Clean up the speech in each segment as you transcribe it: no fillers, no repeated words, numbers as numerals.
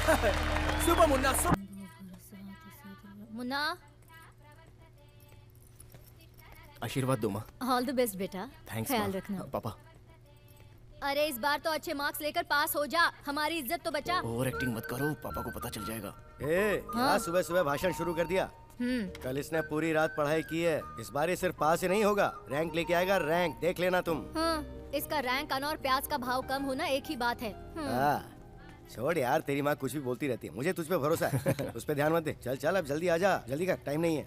Super Munna Munna, आशीर्वाद दो माँ। ऑल द बेस्ट बेटा। थैंक्स ख्याल माँ। रखना। पापा अरे इस बार तो अच्छे मार्क्स लेकर पास हो जा, हमारी इज्जत तो बचा। ओवर एक्टिंग मत करो, पापा को पता चल जाएगा। क्या सुबह सुबह भाषण शुरू कर दिया? कल इसने पूरी रात पढ़ाई की है, इस बार ये सिर्फ पास ही नहीं होगा, रैंक लेके आएगा, रैंक देख लेना तुम। इसका रैंक आना और प्याज का भाव कम होना एक ही बात है। छोड़ यार, तेरी माँ कुछ भी बोलती रहती है, मुझे तुझ पे भरोसा है। उस पे ध्यान मत दे। चल चल अब जल्दी आ जा, जल्दी कर, टाइम नहीं है।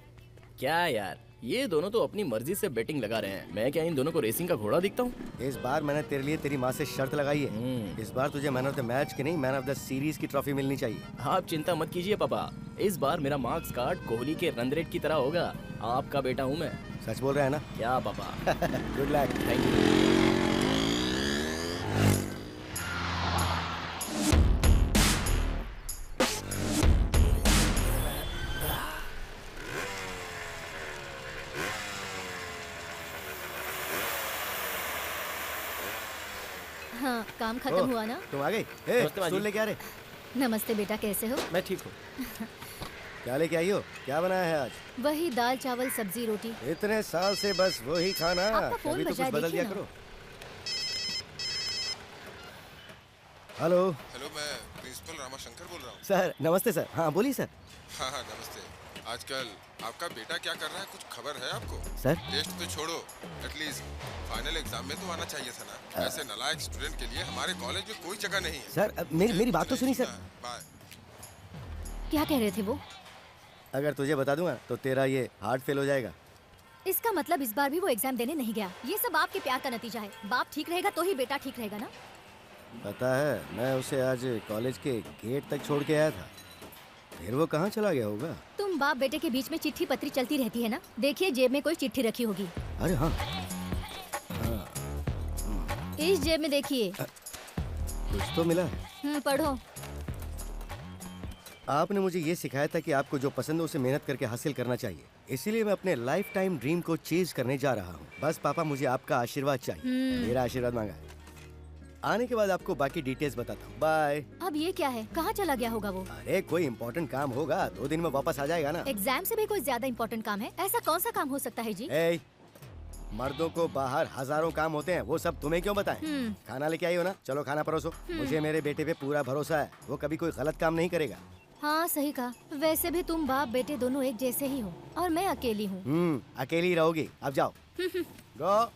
क्या यार, ये दोनों तो अपनी मर्जी से बैटिंग लगा रहे हैं, मैं क्या इन दोनों को रेसिंग का घोड़ा दिखता हूँ? इस बार मैंने तेरे लिए तेरी माँ से शर्त लगाई है, इस बार तुझे मैन ऑफ द मैच की नहीं, मैन ऑफ द सीरीज की ट्रॉफी मिलनी चाहिए। आप चिंता मत कीजिए पापा, इस बार मेरा मार्क्स कार्ड कोहली के रन रेट की तरह होगा। आपका बेटा हूँ मैं। सच बोल रहा है ना? क्या पापा? Good luck. Thank you. हाँ, काम खत्म हुआ ना? तुम आ गई? स्टूल लेके आ रहे? नमस्ते बेटा, कैसे हो? मैं ठीक हूँ। क्या लेके आई हो? क्या बनाया है आज? वही दाल चावल सब्जी रोटी। इतने साल से बस वही खाना, आपका फोन कभी तो बजा, कुछ बदल देखिए दिया ना। करो। हेलो हेलो, मैं प्रिंसिपल रामाशंकर बोल रहा हूँ। सर। नमस्ते सर। हाँ बोलिए सर। हाँ हाँ नमस्ते। आजकल आपका बेटा क्या कर रहा है, कुछ खबर है आपको? सर टेस्ट तो छोड़ो, एटलीस्ट फाइनल एग्जाम में तो आना चाहिए था ना। ऐसे नालायक स्टूडेंट के लिए हमारे कॉलेज में कोई जगह नहीं है। सर मेरी बात तो सुनिए सर। बाय। क्या कह रहे थे वो? अगर तुझे बता दूंगा तो तेरा ये हार्ट फेल हो जाएगा। इसका मतलब इस बार भी वो एग्जाम देने नहीं गया। ये सब आपके प्यार का नतीजा है। बाप ठीक रहेगा तो ही बेटा ठीक रहेगा ना। पता है, मैं उसे आज कॉलेज के गेट तक छोड़ के आया था, फिर वो कहाँ चला गया होगा। तुम बाप बेटे के बीच में चिट्ठी पत्री चलती रहती है ना। देखिए जेब में कोई चिट्ठी रखी होगी। अरे हाँ, इस जेब में देखिए। कुछ तो मिला है। पढ़ो। आपने मुझे ये सिखाया था कि आपको जो पसंद है उसे मेहनत करके हासिल करना चाहिए, इसीलिए मैं अपने लाइफ टाइम ड्रीम को चेज करने जा रहा हूँ। बस पापा, मुझे आपका आशीर्वाद चाहिए। मेरा आशीर्वाद मांगा है। आने के बाद आपको बाकी डिटेल्स बताता हूँ। बाय। अब ये क्या है? कहाँ चला गया होगा वो? अरे कोई इम्पोर्टेंट काम होगा, 2 दिन में वापस आ जाएगा ना। एग्जाम से भी कोई ज्यादा इम्पोर्टेंट काम है? ऐसा कौन सा काम हो सकता है जी? मर्दों को बाहर हजारों काम होते हैं, वो सब तुम्हें क्यों बताएं? खाना लेके आई हो ना, चलो खाना परोसो। मुझे मेरे बेटे पे पूरा भरोसा है, वो कभी कोई गलत काम नहीं करेगा। हाँ सही कहा। वैसे भी तुम बाप बेटे दोनों एक जैसे ही हो और मैं अकेली हूँ। अकेली रहोगी। अब जाओ। गो।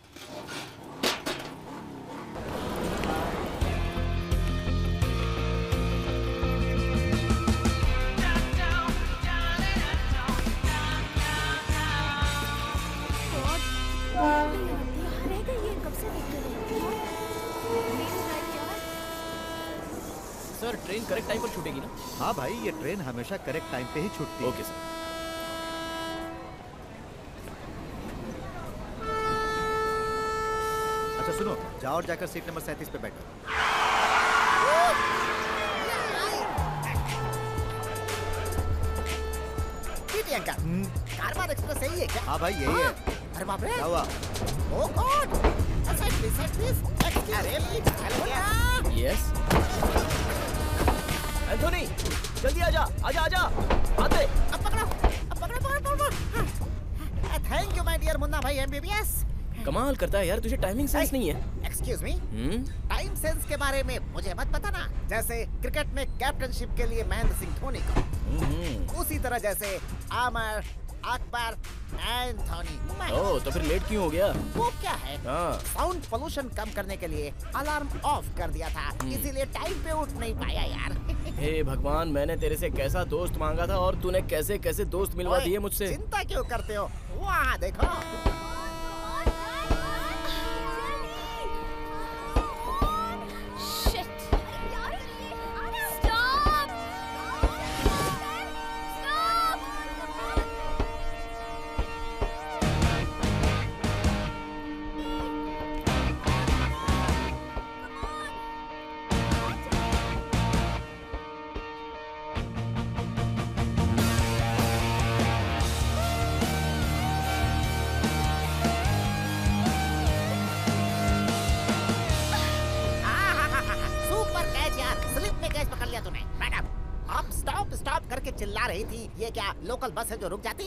सर ट्रेन करेक्ट टाइम पर छूटेगी ना? हाँ भाई, ये ट्रेन हमेशा करेक्ट टाइम पे ही छूटती है। Okay sir. अच्छा सुनो, जाओ और जाकर सीट नंबर 37 पे बैठो। कारवार एक्सप्रेस सही है क्या? हाँ भाई यही है। अरे बाप रे, क्या हुआ? Oh God, side please. अरे यस एंथोनी, जल्दी आजा आजा आजा, आते। अब पकड़ो। Thank you my dear Munna भाई एमबीबीएस। कमाल करता है यार, तुझे टाइमिंग सेंस नहीं है। एक्सक्यूज मी, टाइम सेंस के बारे में मुझे मत बताना। जैसे क्रिकेट में कैप्टनशिप के लिए महेंद्र सिंह धोनी को, उसी तरह जैसे आमर, अकबर, एंथोनी। ओह, तो फिर लेट क्यों हो गया? वो क्या है, हाँ। साउंड पोल्यूशन कम करने के लिए अलार्म ऑफ कर दिया था, इसीलिए टाइम पे उठ नहीं पाया यार। हे भगवान, मैंने तेरे से कैसा दोस्त मांगा था और तूने कैसे कैसे दोस्त मिलवा दिए मुझसे। चिंता क्यों करते हो, वहाँ देखो। चिल्ला रही थी, ये क्या लोकल बस है जो रुक जाती?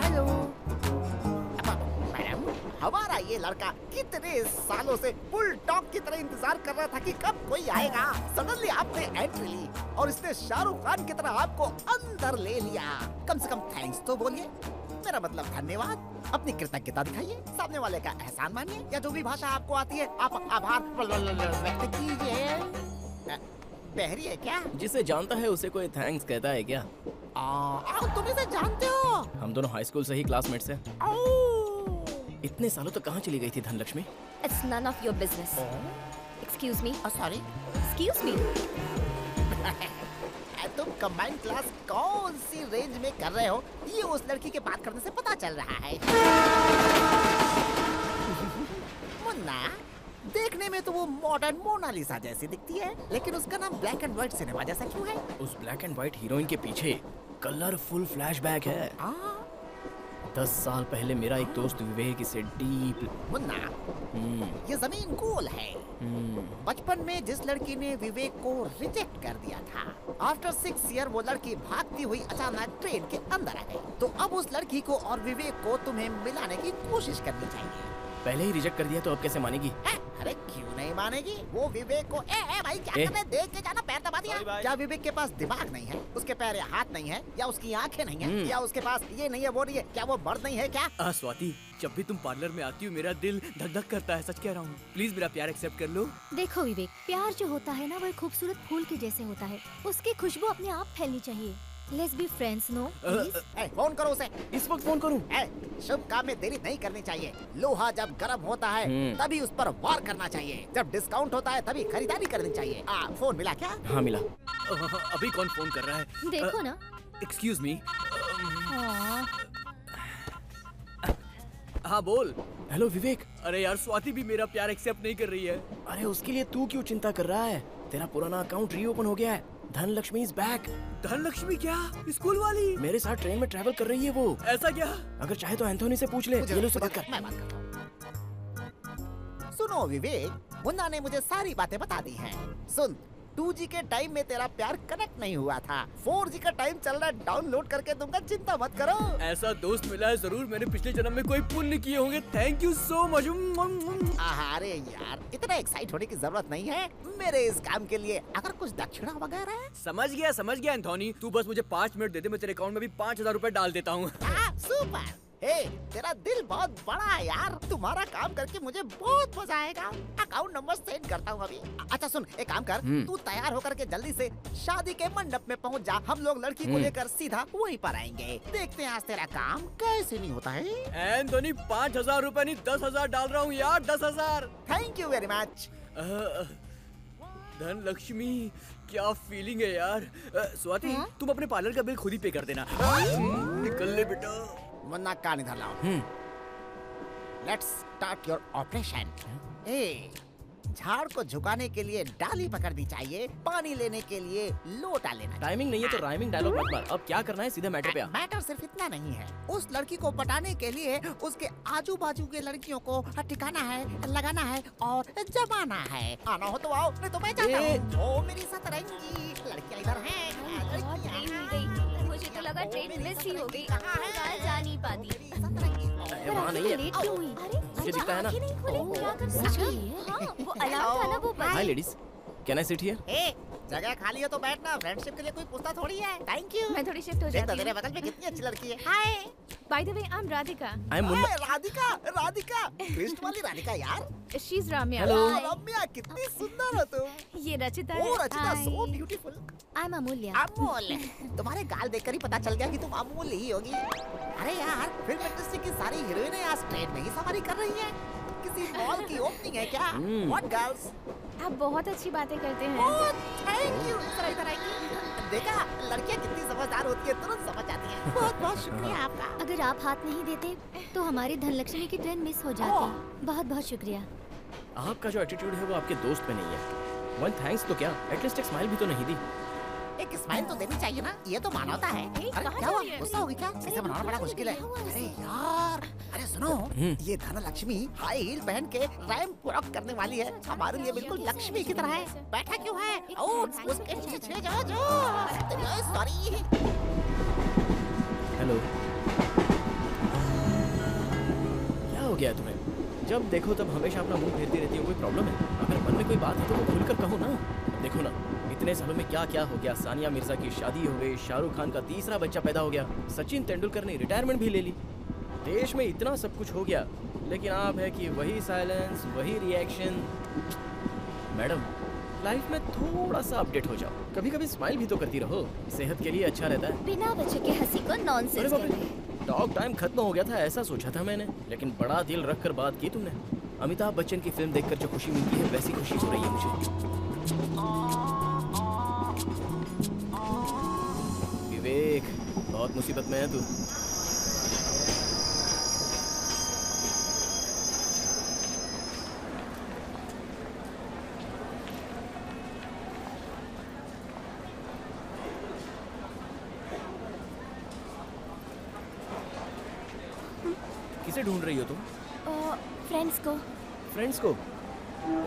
हेलो मैडम, हमारा ये लड़का कितने सालों से बुल डॉग की तरह इंतजार कर रहा था कि कब कोई आएगा। सडनली आपने एंट्री ली और इसने शाहरुख खान की तरह आपको अंदर ले लिया। कम से कम थैंक्स तो बोलिए, मेरा मतलब धन्यवाद। अपनी कृतज्ञता दिखाइए, सामने वाले का एहसान मानिए, या जो भी भाषा आपको आती है आप आभार व्यक्त कीजिए। बहरी है क्या? जिसे जानता है उसे कोई थैंक्स कहता है क्या? तुम इसे जानते हो? हम दोनों हाई स्कूल से ही क्लासमेट्स हैं। इतने सालों तक कहाँ चली गई थी Dhanlaxmi? It's none of your business. Excuse me. Sorry, Excuse me. तुम कंबाइंड क्लास कौन सी रेंज में कर रहे हो, ये उस लड़की के बात करने से पता चल रहा है। मुन्ना, देखने में तो वो मॉडर्न मोनालिसा जैसी दिखती है, लेकिन उसका नाम ब्लैक एंड व्हाइट सिनेमा जैसा क्यों है? उस ब्लैक एंड व्हाइट हीरोइन के पीछे कलरफुल फ्लैशबैक है। 10 साल पहले मेरा एक दोस्त विवेक इसे डीप। मुन्ना, ये जमीन गोल है। बचपन में जिस लड़की ने विवेक को रिजेक्ट कर दिया था, आफ्टर 6 ईयर वो लड़की भागती हुई अचानक ट्रेन के अंदर आ गई। तो अब उस लड़की को और विवेक को तुम्हें मिलाने की कोशिश करनी चाहिए। पहले ही रिजेक्ट कर दिया तो अब कैसे मानेगी? अरे क्यों नहीं मानेगी? वो विवेक को ए भाई क्या कर रहे? देख के जाना, पैर दबा दिया। क्या विवेक के पास दिमाग नहीं है? उसके पैर या हाथ नहीं है? या उसकी आंखें नहीं है? या उसके पास ये नहीं है वो नहीं है? क्या वो मर्द नहीं है क्या? स्वाति, जब भी तुम पार्लर में आती हो मेरा दिल धक धक करता है, सच कह रहा हूँ। प्लीज मेरा प्यार एक्सेप्ट कर लो। देखो विवेक, प्यार जो होता है ना वो एक खूबसूरत फूल के जैसे होता है। उसकी खुशबू अपने आप फैलनी चाहिए। Let's be friends, no? Phone करो उसे। इस वक्त फोन करूं? शुभ काम में देरी नहीं करनी चाहिए। लोहा जब गर्म होता है तभी उस पर वार करना चाहिए। जब डिस्काउंट होता है तभी खरीदारी करनी चाहिए। फोन मिला क्या? हाँ मिला। अभी कौन फोन कर रहा है? देखो ना। Excuse me. हाँ। हाँ बोल। हेलो विवेक। अरे यार, स्वाति भी मेरा प्यार एक्सेप्ट नहीं कर रही है। अरे उसके लिए तू क्यों चिंता कर रहा है? तेरा पुराना अकाउंट रीओपन हो गया है। Dhanlaxmi is back. धनलक्ष्मी क्या? स्कूल वाली? मेरे साथ ट्रेन में ट्रैवल कर रही है वो। ऐसा क्या? अगर चाहे तो एंथोनी से पूछ ले। ये लो से बात कर। मैं बात करता हूँ। सुनो विवेक, मुन्ना ने मुझे सारी बातें बता दी हैं। सुन, 2G के टाइम में तेरा प्यार कनेक्ट नहीं हुआ था। 4G का टाइम चल रहा है, डाउनलोड करके दूंगा, चिंता मत करो। ऐसा दोस्त मिला है जरूर मैंने पिछले जन्म में कोई पुण्य किए होंगे। Thank you so much. अरे यार, इतना एक्साइट होने की जरूरत नहीं है मेरे इस काम के लिए। अगर कुछ दक्षिणा वगैरह? समझ गया एंथोनी। तू बस मुझे 5 मिनट दे दे, मैं तेरे अकाउंट में भी 5000 रुपए डाल देता हूँ। सुपर। हे, तेरा दिल बहुत बड़ा है यार। तुम्हारा काम करके मुझे बहुत मजा आएगा। अकाउंट नंबर सेंड करता हूँ अभी। अच्छा सुन, एक काम कर, तू तैयार होकर के जल्दी से शादी के मंडप में पहुँच जा। हम लोग लड़की को लेकर सीधा वहीं पर आएंगे। देखते हैं आज तेरा काम कैसे नहीं होता है। एंथोनी, 5000 रुपए नहीं 10,000 डाल रहा हूँ यार, 10,000। Thank you very much. Dhanlaxmi, क्या फीलिंग है यार। स्वाति, तुम अपने पार्लर का बिल खुद ही पे कर देना। निकल ले बेटा। मुन्ना, कान इधर लाओ। Let's start your operation. झाड़ को झुकाने के लिए डाली पकड़नी चाहिए, पानी लेने के लिए लोटा लेना। टाइमिंग नहीं है तो राइमिंग डायलॉग मत मार। अब क्या करना है, सीधे मैटर पे आ। मैटर सिर्फ इतना नहीं है। उस लड़की को पटाने के लिए उसके आजू बाजू के लड़कियों को ठिकाना है, लगाना है और जमाना है। आना हो तो आओ, नहीं तो मैं जाता हूँ। ओ मेरी सतरंगी, लड़कियाँ इधर हैं। मुझे तो लगा ट्रेन मिस ही हो गई। जा नहीं पाती। वहाँ नहीं है। लेट क्यों हुई? अरे मुझे दिखता है ना। क्या कर सकती है? हाँ, वो अलार्म था ना वो बंद। हाय ladies, can I sit here? जगह खाली हो तो बैठना। फ्रेंडशिप के लिए कोई पूछता थोड़ी है। Thank you. मैं थोड़ी शिफ्ट हो जाती हूँ। तेरे बगल में कितनी अच्छी लड़की है। Hi. By the way, I am Radhika. I am Munna. Radhika, Radhika, twist वाली राधिका यार। She is Ramya. Hello. Ramya, कितनी सुंदर हो तुम। ये रचिता ओ है। Rachita, so beautiful. I am Amulya. Amulya, तुम्हारे गाल देखकर ही पता चल गया कि तुम अमूल्य ही होगी। अरे यार, फिल्म इंडस्ट्री की सारी हीरोइनें आज ट्रेन में ही सवारी कर रही हैं। किसी मॉल की ओपनिंग है क्या? What girls? आप बहुत अच्छी बातें करते हैं। Thank you. इधर आइए। देखा, लड़कियां कितनी समझदार होती है, तुरंत समझ जाती हैं। बहुत बहुत शुक्रिया आपका। अगर आप हाथ नहीं देते तो हमारी धनलक्ष्मी की ट्रेन मिस हो जाती। बहुत बहुत शुक्रिया। आपका जो एटीट्यूड है वो आपके दोस्त पे नहीं है। वन थैंक्स तो क्या, एटलीस्ट एक स्माइल भी तो नहीं दी। एक स्माइल तो देनी चाहिए ना, ये तो मानवता है। अरे क्या हुआ, गुस्सा होगी क्या? इसे मनाना बड़ा मुश्किल है। अरे यार, अरे सुनो, ये धनलक्ष्मी हाई हील पहन के रैंप वॉक करने वाली है। हमारे लिए बिल्कुल लक्ष्मी की तरह है। बैठा क्यों है? उसके पीछे जाओ। सॉरी। हेलो, क्या हो गया तुम्हें? जब देखो तब हमेशा अपना मुंह फेरती रहती हो। कोई प्रॉब्लम है? अगर मन में कोई बात है तो वो खुलकर कहो ना। देखो ना, इतने सालों में क्या क्या हो गया। सानिया मिर्जा की शादी हो गई, शाहरुख खान का तीसरा बच्चा पैदा हो गया, सचिन तेंदुलकर ने रिटायरमेंट भी ले ली। देश में इतना सब कुछ हो गया, लेकिन आप है कि वही साइलेंस, वही रिएक्शन। मैडम, लाइफ में थोड़ा सा अपडेट हो जाओ। कभी कभी स्माइल भी तो करती रहो, सेहत के लिए अच्छा रहता है। बिना वजह के हंसी को नॉनसेंस कहते हैं। टॉक टाइम खत्म हो गया था ऐसा सोचा था मैंने, लेकिन बड़ा दिल रख कर बात की तुमने। अमिताभ बच्चन की फिल्म देखकर जो खुशी मिलती है वैसी खुशी हो रही है मुझे। विवेक, बहुत मुसीबत में है तू। किसे ढूंढ रही हो तुम? फ्रेंड्स को। फ्रेंड्स को?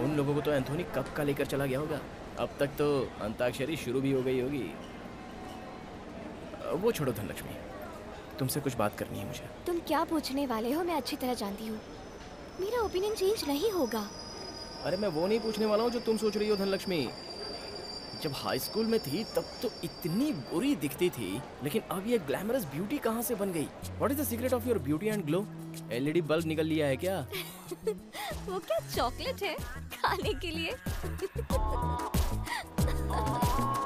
उन लोगों को तो एंथोनी कब का लेकर चला गया होगा। अब तक तो अंताक्षरी शुरू भी हो गई होगी। वो छोड़ो धनलक्ष्मी, तुमसे कुछ बात करनी है मुझे। तुम क्या पूछने वाले हो मैं अच्छी तरह जानती हूँ। मेरा ओपिनियन चेंज नहीं होगा। अरे मैं वो नहीं पूछने वाला हूँ जो तुम सोच रही हो धनलक्ष्मी। जब हाई स्कूल में थी तब तो इतनी बुरी दिखती थी, लेकिन अब ये ग्लैमरस ब्यूटी कहाँ से बन गई? What is the secret of your beauty and glow? LED bulb निकल लिया है क्या? वो क्या चॉकलेट है खाने के लिए?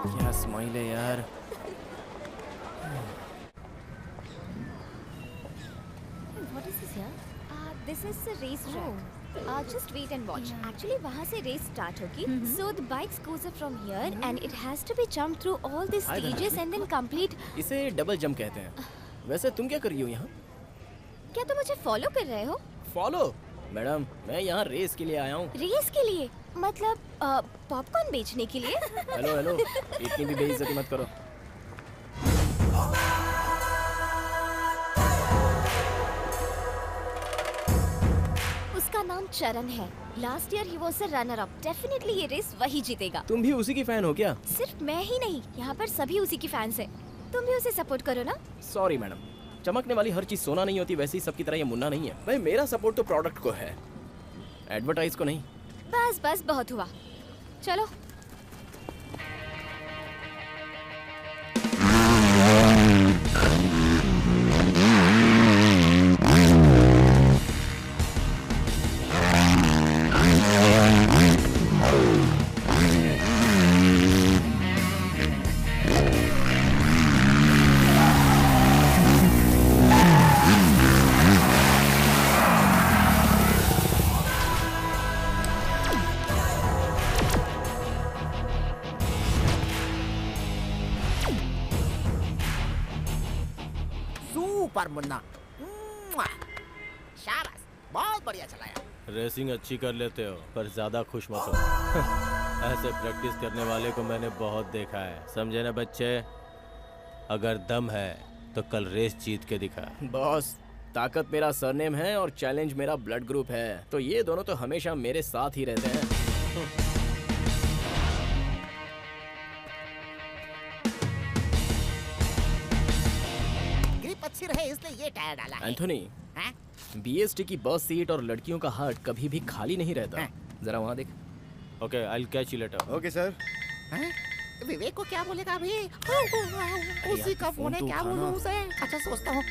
क्या स्माइल है यार। What is this here? This is the race track. Just wait and watch. Actually, वहाँ से race start होगी. So the bikes goes up from here and it has to be jumped through all the stages and then complete. इसे double jump कहते हैं। वैसे तुम क्या कर रही हो यहाँ? क्या तुम मुझे फॉलो कर रहे हो? फॉलो? मैडम, मैं यहाँ रेस के लिए आया हूँ। रेस के लिए? मतलब पॉपकॉर्न बेचने के लिए? हेलो हेलो, इतनी भी बेइज्जती मत करो। उसका नाम चरण है। Last year he was a runner up. Definitely ये रेस वही जीतेगा। तुम भी उसी की फैन हो क्या? सिर्फ मैं ही नहीं, यहाँ पर सभी उसी की फैंस हैं। तुम भी उसे सपोर्ट करो ना। सॉरी मैडम, चमकने वाली हर चीज सोना नहीं होती, वैसे ही सबकी तरह ये मुन्ना नहीं है। भाई मेरा सपोर्ट तो प्रोडक्ट को है, एडवर्टाइज को नहीं। बस बस बहुत हुआ, चलो। सुपर मुन्ना, शाबाश, बहुत बढ़िया चलाया। रेसिंग अच्छी कर लेते हो पर ज्यादा खुश मत हो। ऐसे प्रैक्टिस करने वाले को मैंने बहुत देखा है, समझे ना बच्चे? अगर दम है तो कल रेस जीत के दिखा। बॉस, ताकत मेरा सरनेम है और चैलेंज मेरा ब्लड ग्रुप है, तो ये दोनों तो हमेशा मेरे साथ ही रहते हैं। ग्रिप अच्छी रहे इसलिए ये टायर डाला है। एंथोनी, बीएसटी की बस सीट और लड़कियों का हार्ट कभी भी खाली नहीं रहता। जरा वहाँ देख। Okay, I will catch you later. Okay sir. Vivek को क्या बोलेगा अभी? उसी का फोन है, क्या बोलूं उसे? अच्छा सोचता हूँ।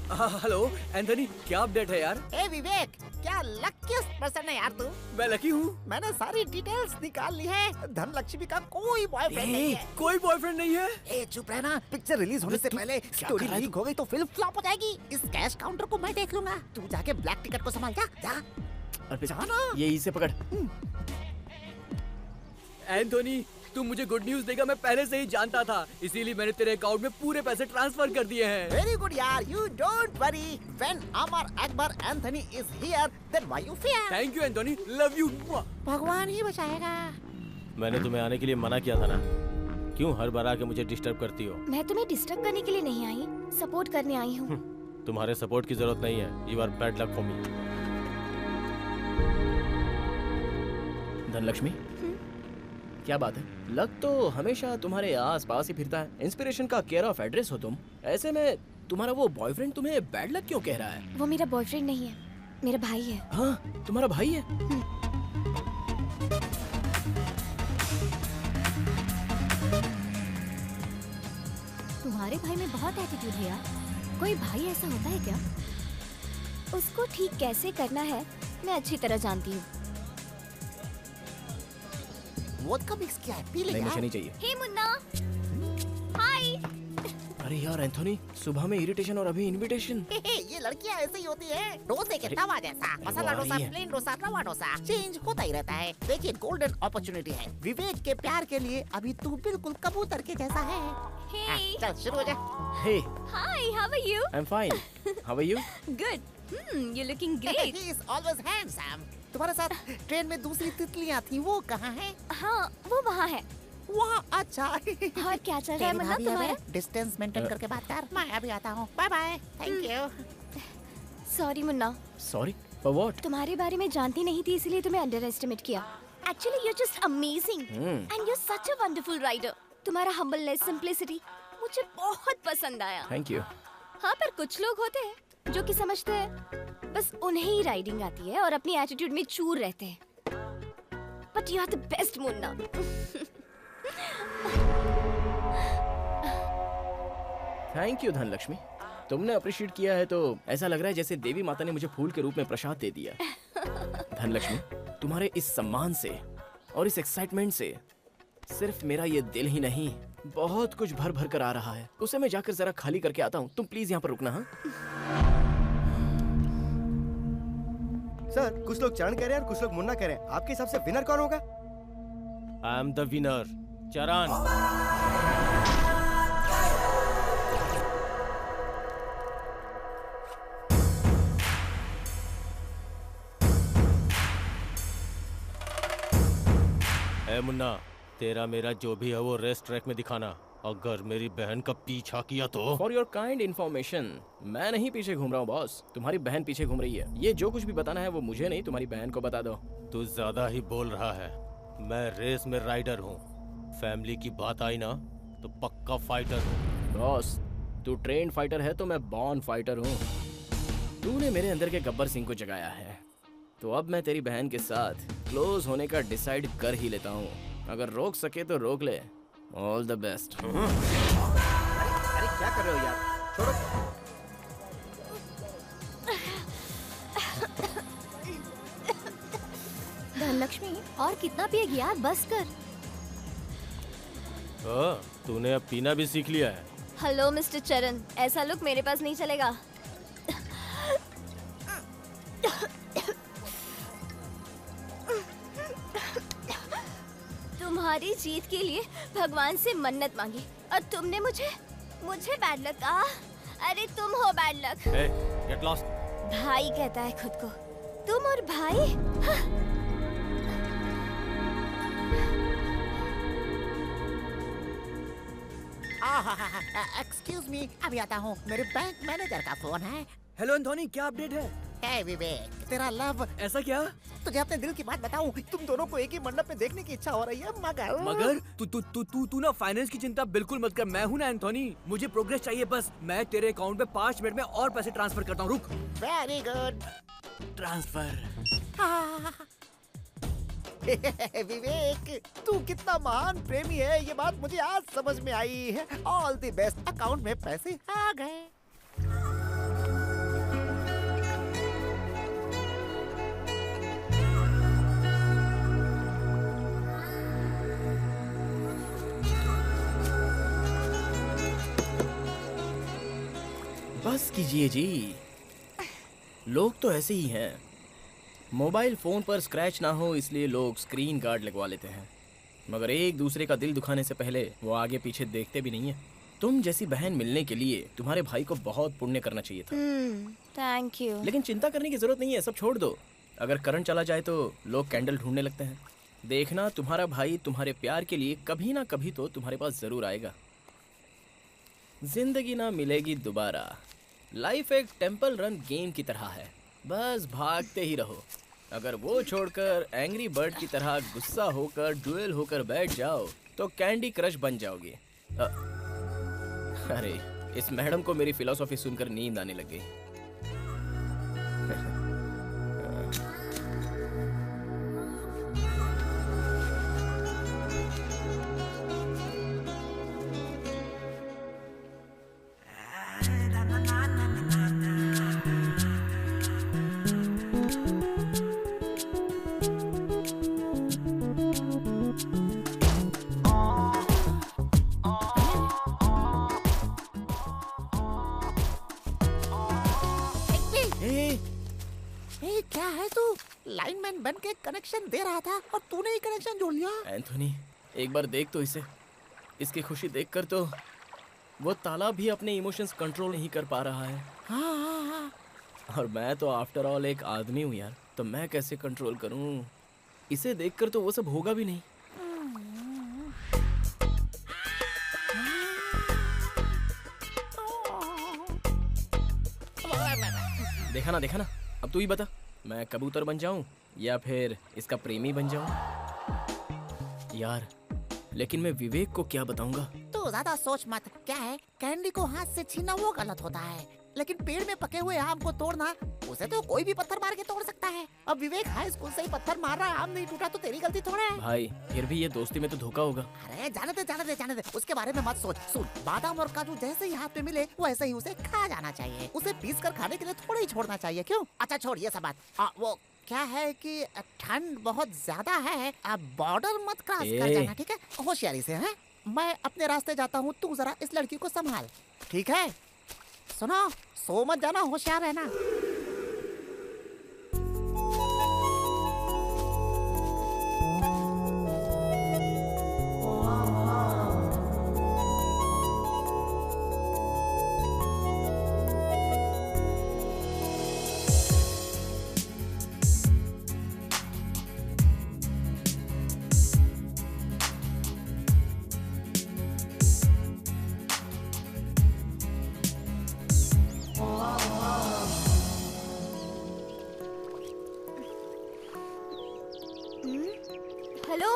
हेलो एंथनी, क्या अपडेट है यार? ए विवेक, क्या लकीस्ट पर्सन है यार तू। मैं लकी हूँ। मैंने सारी डिटेल्स निकाल ली है। धनलक्ष्मी का कोई बॉयफ्रेंड नहीं है। कोई बॉयफ्रेंड नहीं है? ए चुप रहना, पिक्चर रिलीज होने से पहले स्टोरी लीक हो गई तो फिल्म फ्लॉप हो जाएगी। इस कैश काउंटर को मैं देख लूंगा, तू जाके ब्लैक टिकट को संभाल जा। जाना। ये इसे पकड़। एंथोनी, तू मुझे गुड न्यूज देगा मैं पहले से ही जानता था, इसीलिए मैंने तेरे अकाउंट में पूरे पैसे ट्रांसफर कर दिए हैं। वेरी गुड यार, you don't worry. When Amar Akbar Anthony is here, then why you fear? Thank you Anthony, love you. भगवान ही बचाएगा। मैंने तुम्हें आने के लिए मना किया था ना, क्यों हर बार आके मुझे डिस्टर्ब करती हो? मैं तुम्हें डिस्टर्ब करने के लिए नहीं आई, सपोर्ट करने आई हूँ। तुम्हारे सपोर्ट की जरूरत नहीं है। You are bad luck for me. Dhanlakshmi, क्या बात है? लक तो हमेशा तुम्हारे आस पास ही फिरता है। इंस्पिरेशन का केयर ऑफ एड्रेस हो तुम। ऐसे में तुम्हारा वो बॉयफ्रेंड तुम्हें बैड लक क्यों कह रहा है? वो मेरा बॉयफ्रेंड नहीं है, मेरा भाई है। हाँ, तुम्हारा भाई है? तुम्हारे भाई में बहुत एटीट्यूड है यार। कोई भाई ऐसा होता है क्या? उसको ठीक कैसे करना है मैं अच्छी तरह जानती हूँ। वोदका मिक्स किया है, पी ले नहीं, यार। मुझे नहीं चाहिए। हे मुन्ना, हाय। अरे यार एंथोनी, सुबह में इरिटेशन और अभी इनविटेशन। ये लड़कियां ऐसे ही होती है, डोसे के तवा जैसा। मसाला आ रही डोसा, है। प्लेन डोसा, रवा डोसा, चेंज होता ही रहता है। देखिए गोल्डन अपॉर्चुनिटी है विवेक के प्यार के लिए। अभी तू बिल्कुल कबूतर के जैसा है। हे, चल शुरू हो जा। Hey, hi, how are you? I am fine. How are you? Good. You looking great. He is always handsome. तुम्हारे साथ ट्रेन में दूसरी तितलियां थी, वो कहाँ है? हाँ, वो वहाँ है। वहाँ, अच्छा। और क्या चल रहा है मुन्ना तुम्हारा? डिस्टेंस मेंटेन करके बात कर। मैं अभी आता हूँ। Bye bye. Thank you. Sorry Munna, sorry for what? तुम्हारे बारे में जानती नहीं थी इसलिए तुम्हें अंडर एस्टिमेट किया। Actually you just amazing and you such a wonderful rider. तुम्हारा हम्बलनेस, सिंप्लिसिटी मुझे बहुत पसंद आया। Thank you. हाँ, पर कुछ लोग होते हैं जो कि समझते हैं बस उन्हें ही राइडिंग आती है और अपनी एटीट्यूड में चूर रहते हैं। But you are the best Munna. Thank you Dhanlakshmi, तुमने अप्रिशिएट किया है तो ऐसा लग रहा है जैसे देवी माता ने मुझे फूल के रूप में प्रसाद दे दिया। धनलक्ष्मी, तुम्हारे इस सम्मान से और इस एक्साइटमेंट से सिर्फ मेरा ये दिल ही नहीं, बहुत कुछ भर भर कर आ रहा है। उसे मैं जाकर जरा खाली करके आता हूँ। तुम प्लीज यहाँ पर रुकना। हाँ सर, कुछ लोग चरण कह रहे हैं और कुछ लोग मुन्ना कह रहे हैं। आपके हिसाब से विनर कौन होगा? आई एम द विनर, चरण। ए मुन्ना, तेरा मेरा जो भी है वो रेस ट्रैक में दिखाना। अगर मेरी बहन का पीछा किया तो। फॉर योर काइंड इन्फॉर्मेशन, मैं नहीं पीछे घूम रहा हूँ बॉस, तुम्हारी बहन पीछे घूम रही है। ये जो कुछ भी बताना है वो मुझे नहीं, तुम्हारी बहन को बता दो। तू ज्यादा ही बोल रहा है। मैं रेस में राइडर हूँ। फैमिली की बात आई ना तो पक्का फाइटर हूँ। बॉस, तू ट्रेन फाइटर है तो मैं बॉर्न फाइटर हूँ। तूने मेरे अंदर के गब्बर सिंह को जगाया है, तो अब मैं तेरी बहन के साथ क्लोज होने का डिसाइड कर ही लेता हूँ। अगर रोक सके तो रोक ले। All the best. अरे क्या कर रहे हो यार, छोड़ो। धनलक्ष्मी, और कितना पिएगी यार, बस कर। तूने अब पीना भी सीख लिया है। हेलो मिस्टर चरण, ऐसा लुक मेरे पास नहीं चलेगा। तुम्हारी जीत के लिए भगवान से मन्नत मांगी और तुमने मुझे बैड लक कहा। अरे तुम हो bad luck. Hey, get lost. भाई कहता है खुद को। तुम और भाई? हाँ। एक्सक्यूज मी, अभी आता हूँ। मेरे बैंक मैनेजर का फोन है। हेलो एंथोनी, क्या अपडेट है? हे विवेक, तेरा लव। ऐसा क्या? तुझे अपने दिल की बात बताऊं, तुम दोनों को एक ही मंडप में देखने की इच्छा हो रही है। मगर तू ना फाइनेंस की चिंता बिल्कुल मत कर। मैं हूँ ना एंथोनी, मुझे प्रोग्रेस चाहिए बस। मैं तेरे अकाउंट में 5 मिनट में और पैसे ट्रांसफर करता हूँ। रुक। Very good. ट्रांसफर। विवेक, तू कितना महान प्रेमी है, ये बात मुझे आज समझ में आई है। All the best. अकाउंट में पैसे आ गए। बस कीजिए जी, लोग तो ऐसे ही हैं। मोबाइल फोन पर स्क्रैच ना हो इसलिए लोग स्क्रीन गार्ड लगवा लेते हैं, मगर एक दूसरे का दिल दुखाने से पहले वो आगे पीछे देखते भी नहीं है। तुम जैसी बहन मिलने के लिए तुम्हारे भाई को बहुत पुण्य करना चाहिए था। Thank you. लेकिन चिंता करने की जरूरत नहीं है, सब छोड़ दो। अगर करंट चला जाए तो लोग कैंडल ढूंढने लगते हैं। देखना, तुम्हारा भाई तुम्हारे प्यार के लिए कभी ना कभी तो तुम्हारे पास जरूर आएगा। जिंदगी ना मिलेगी दोबारा, लाइफ एक टेंपल रन गेम की तरह है, बस भागते ही रहो। अगर वो छोड़कर एंग्री बर्ड की तरह गुस्सा होकर डुएल होकर बैठ जाओ तो कैंडी क्रश बन जाओगे। अरे इस मैडम को मेरी फिलॉसफी सुनकर नींद आने लग गई। क्या है तू? लाइनमैन बन के कनेक्शन दे रहा था और तूने ही कनेक्शन जोड़ लिया। एंथोनी एक बार देख तो इसे, इसकी खुशी देखकर तो वो ताला भी अपने इमोशंस कंट्रोल नहीं कर पा रहा है। हाँ। और मैं तो आफ्टर ऑल एक आदमी हूँ यार, तो मैं कैसे कंट्रोल करूँ? इसे देखकर तो वो सब होगा भी नहीं। देखा ना, अब तू ही बता, मैं कबूतर बन जाऊं या फिर इसका प्रेमी बन जाऊं? यार लेकिन मैं विवेक को क्या बताऊंगा? तू ज्यादा सोच मत। क्या है, कैंडी को हाथ से छीनना वो गलत होता है, लेकिन पेड़ में पके हुए आम को तोड़ना, उसे तो कोई भी पत्थर मार के तोड़ सकता है। अब विवेक हाई स्कूल से ही पत्थर मार रहा है, आम नहीं टूटा तो तेरी गलती थोड़ा है। भाई फिर भी ये दोस्ती में तो धोखा होगा। अरे जाने दे, उसके बारे में मत सोच। सुन, बादाम और काजू जैसे ही हाथ में मिले वैसे ही उसे खा जाना चाहिए। उसे पीस कर खाने के लिए थोड़ा ही छोड़ना चाहिए। क्यों? अच्छा छोड़ ये सब बात। वो क्या है कि ठंड बहुत ज्यादा है, अब बॉर्डर मत क्रॉस कर जाना, ठीक है? होशियारी से। है मैं अपने रास्ते जाता हूँ, तू जरा इस लड़की को संभाल, ठीक है? सुनो, सो मत जाना, होशियार रहना। हेलो।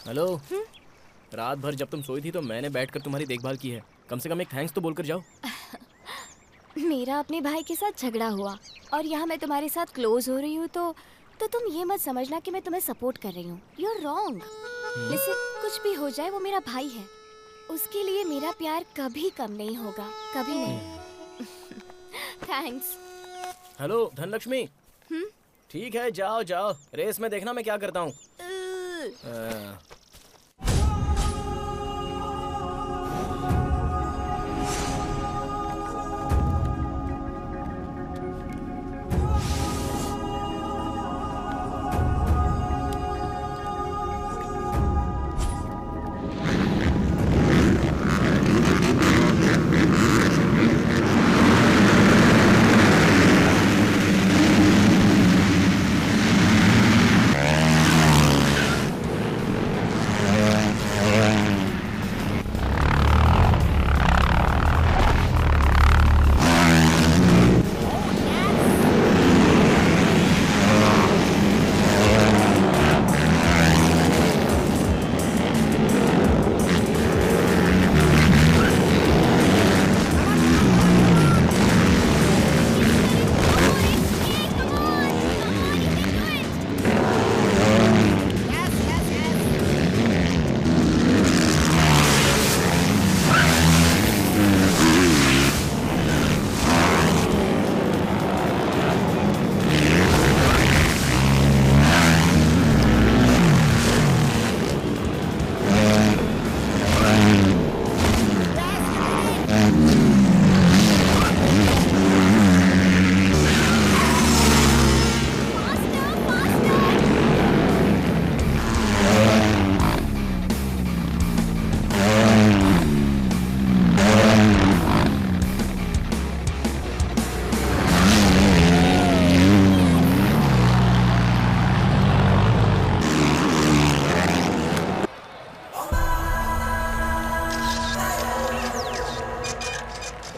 हेलो। रात भर जब तुम सोई थी तो मैंने बैठकर तुम्हारी देखभाल की है, कम से कम एक थैंक्स तो बोलकर जाओ। मेरा अपने भाई के साथ झगड़ा हुआ और यहाँ मैं तुम्हारे साथ क्लोज हो रही हूँ तो तुम ये मत समझना कि मैं तुम्हें सपोर्ट कर रही हूँ। You are wrong. लिसन, कुछ भी हो जाए वो मेरा भाई है, उसके लिए मेरा प्यार कभी कम नहीं होगा, कभी नहीं। थैंक्स। हेलो धनलक्ष्मी। ठीक है, जाओ जाओ, रेस में देखना मैं क्या करता हूँ।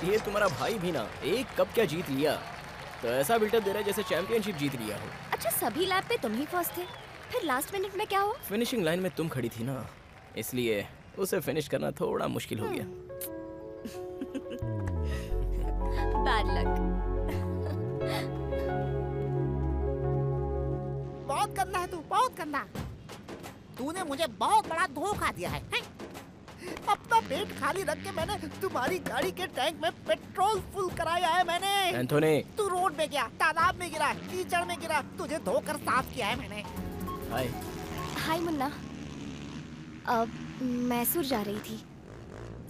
ये तुम्हारा भाई भी ना एक कप क्या जीत लिया, तो ऐसा बिल्डअप दे रहा है जैसे चैंपियनशिप जीत लिया हो। अच्छा, सभी लैब पे तुम ही फर्स्ट थे, फिर लास्ट मिनट में क्या हुआ? फिनिशिंग लाइन में तुम खड़ी थी ना, इसलिए उसे फिनिश करना थोड़ा मुश्किल हो गया। Bad luck. बहुत गंदा है तू, बहुत गंदा। तूने मुझे बहुत बड़ा धोखा दिया है, हैं? अपना पेट खाली रख के मैंने तुम्हारी गाड़ी के टैंक में पेट्रोल फुल कराया है मैंने। एंथोनी। तू रोड में गया, तालाब में गिरा, कीचड़ में गिरा, तुझे धोकर साफ किया है मैंने। हाय। हाय मुन्ना। अब मैसूर जा रही थी,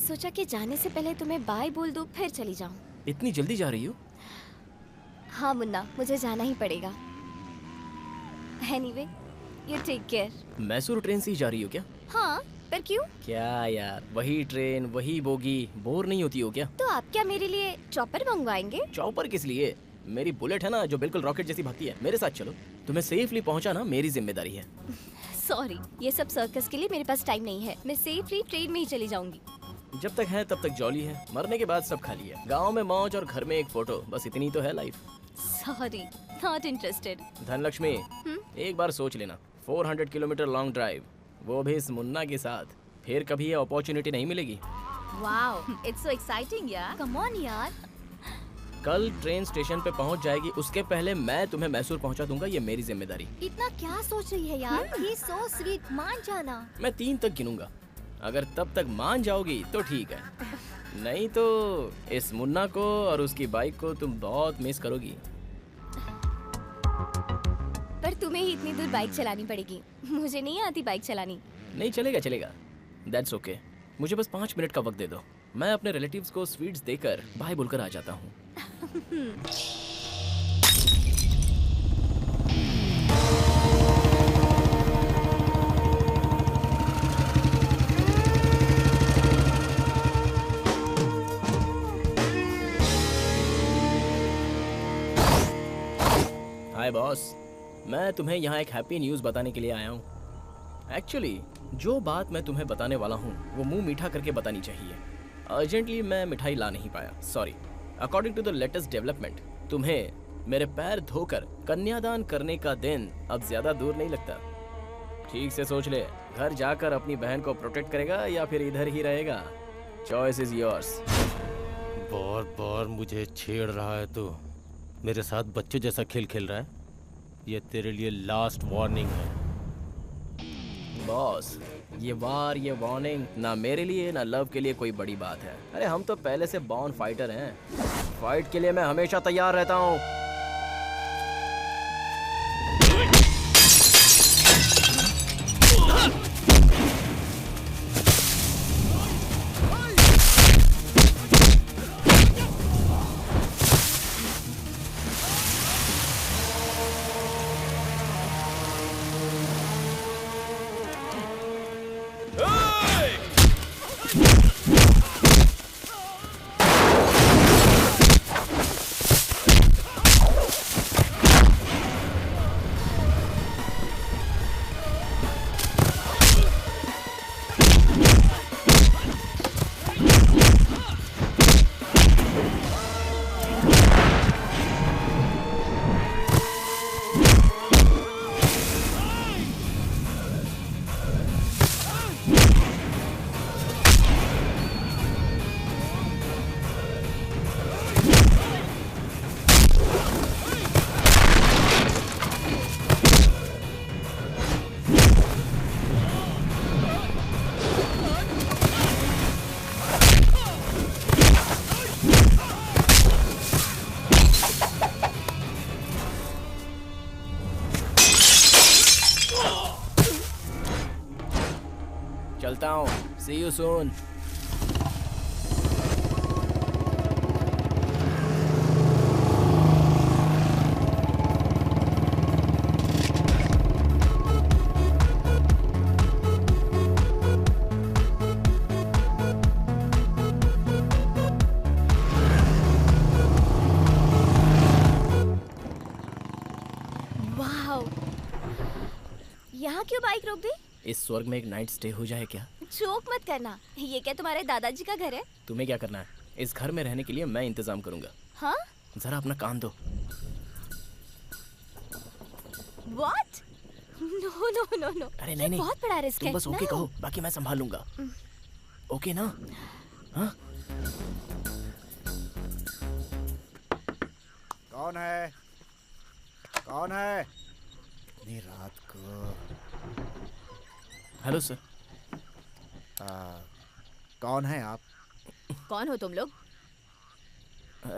सोचा कि जाने से पहले तुम्हें बाय बोल दूं, फिर चली जाऊं। इतनी जल्दी जा रही हो? हाँ मुन्ना, मुझे जाना ही पड़ेगा। Anyway, you take care. Mysore train से ही जा रही हो क्या? हाँ, पर क्यों? क्या यार, वही ट्रेन वही बोगी, बोर नहीं होती हो क्या? तो आप क्या मेरे लिए चॉपर मंगवाएंगे? चॉपर किस लिए? मेरी बुलेट है ना जो बिल्कुल रॉकेट जैसी भागती है, मेरे साथ चलो। तुम्हें सेफली पहुंचाना मेरी जिम्मेदारी है। सॉरी, ये सब सर्कस के लिए मेरे पास टाइम नहीं है। मैं सेफली ट्रेन में ही चली जाऊंगी। जब तक है तब तक जॉली है, मरने के बाद सब खाली है। गांव में मौज और घर में एक फोटो, बस इतनी तो है life. Sorry, not interested. Dhanlaxmi, एक बार सोच लेना, 400 किलोमीटर लॉन्ग ड्राइव, वो भी इस मुन्ना के साथ, फिर कभी ये अपॉर्चुनिटी नहीं मिलेगी। वाओ, इट्स सो एक्साइटिंग यार। कम ऑन यार। कल ट्रेन स्टेशन पे पहुंच जाएगी, उसके पहले मैं तुम्हें मैसूर पहुंचा दूंगा, ये मेरी जिम्मेदारी। इतना क्या सोच रही है यार? ये सो स्वीट, मान जाना। मैं 3 तक गिनूंगा, अगर तब तक मान जाओगी तो ठीक है, नहीं तो इस मुन्ना को और उसकी बाइक को तुम बहुत मिस करोगी। पर तुम्हें ही इतनी दूर बाइक चलानी पड़ेगी, मुझे नहीं आती बाइक चलानी। नहीं चलेगा चलेगा, दैट्स ओके। मुझे बस 5 मिनट का वक्त दे दो, मैं अपने रिलेटिव्स को स्वीट्स देकर बाय बोलकर आ जाता हूँ। हाय बॉस, मैं तुम्हें यहाँ एक हैप्पी न्यूज़ बताने के लिए आया हूँ। एक्चुअली जो बात मैं तुम्हें बताने वाला हूँ वो मुंह मीठा करके बतानी चाहिए। अर्जेंटली मैं मिठाई ला नहीं पाया, sorry. According to the latest development, तुम्हें मेरे पैर धोकर कन्यादान करने का दिन अब ज्यादा दूर नहीं लगता। ठीक से सोच ले, घर जाकर अपनी बहन को प्रोटेक्ट करेगा या फिर इधर ही रहेगा? Choice is yours. बार बार मुझे छेड़ रहा है तू, मेरे साथ बच्चे जैसा खेल खेल रहा है। ये तेरे लिए लास्ट वार्निंग है। बॉस, ये वार ये वार्निंग ना मेरे लिए ना लव के लिए कोई बड़ी बात है। अरे हम तो पहले से बॉर्न फाइटर हैं, फाइट के लिए मैं हमेशा तैयार रहता हूँ। चलता हूँ, see you soon। वाओ, यहाँ क्यों बाइक रोक दी? इस स्वर्ग में एक नाइट स्टे हो जाए क्या? जोक मत करना, ये क्या तुम्हारे दादाजी का घर है? तुम्हें क्या करना है? इस घर में रहने के लिए मैं इंतजाम करूंगा। हाँ? जरा अपना कान दो। What? No, no, no, no. अरे नहीं नहीं, बहुत बड़ा रिस्क तुम है। बस ओके No. कहो, बाकी मैं संभाल लूंगा। ओके ना? हाँ? कौन है? कौन है? इतनी रात को। Hello sir. कौन है आप? कौन हो तुम लोग?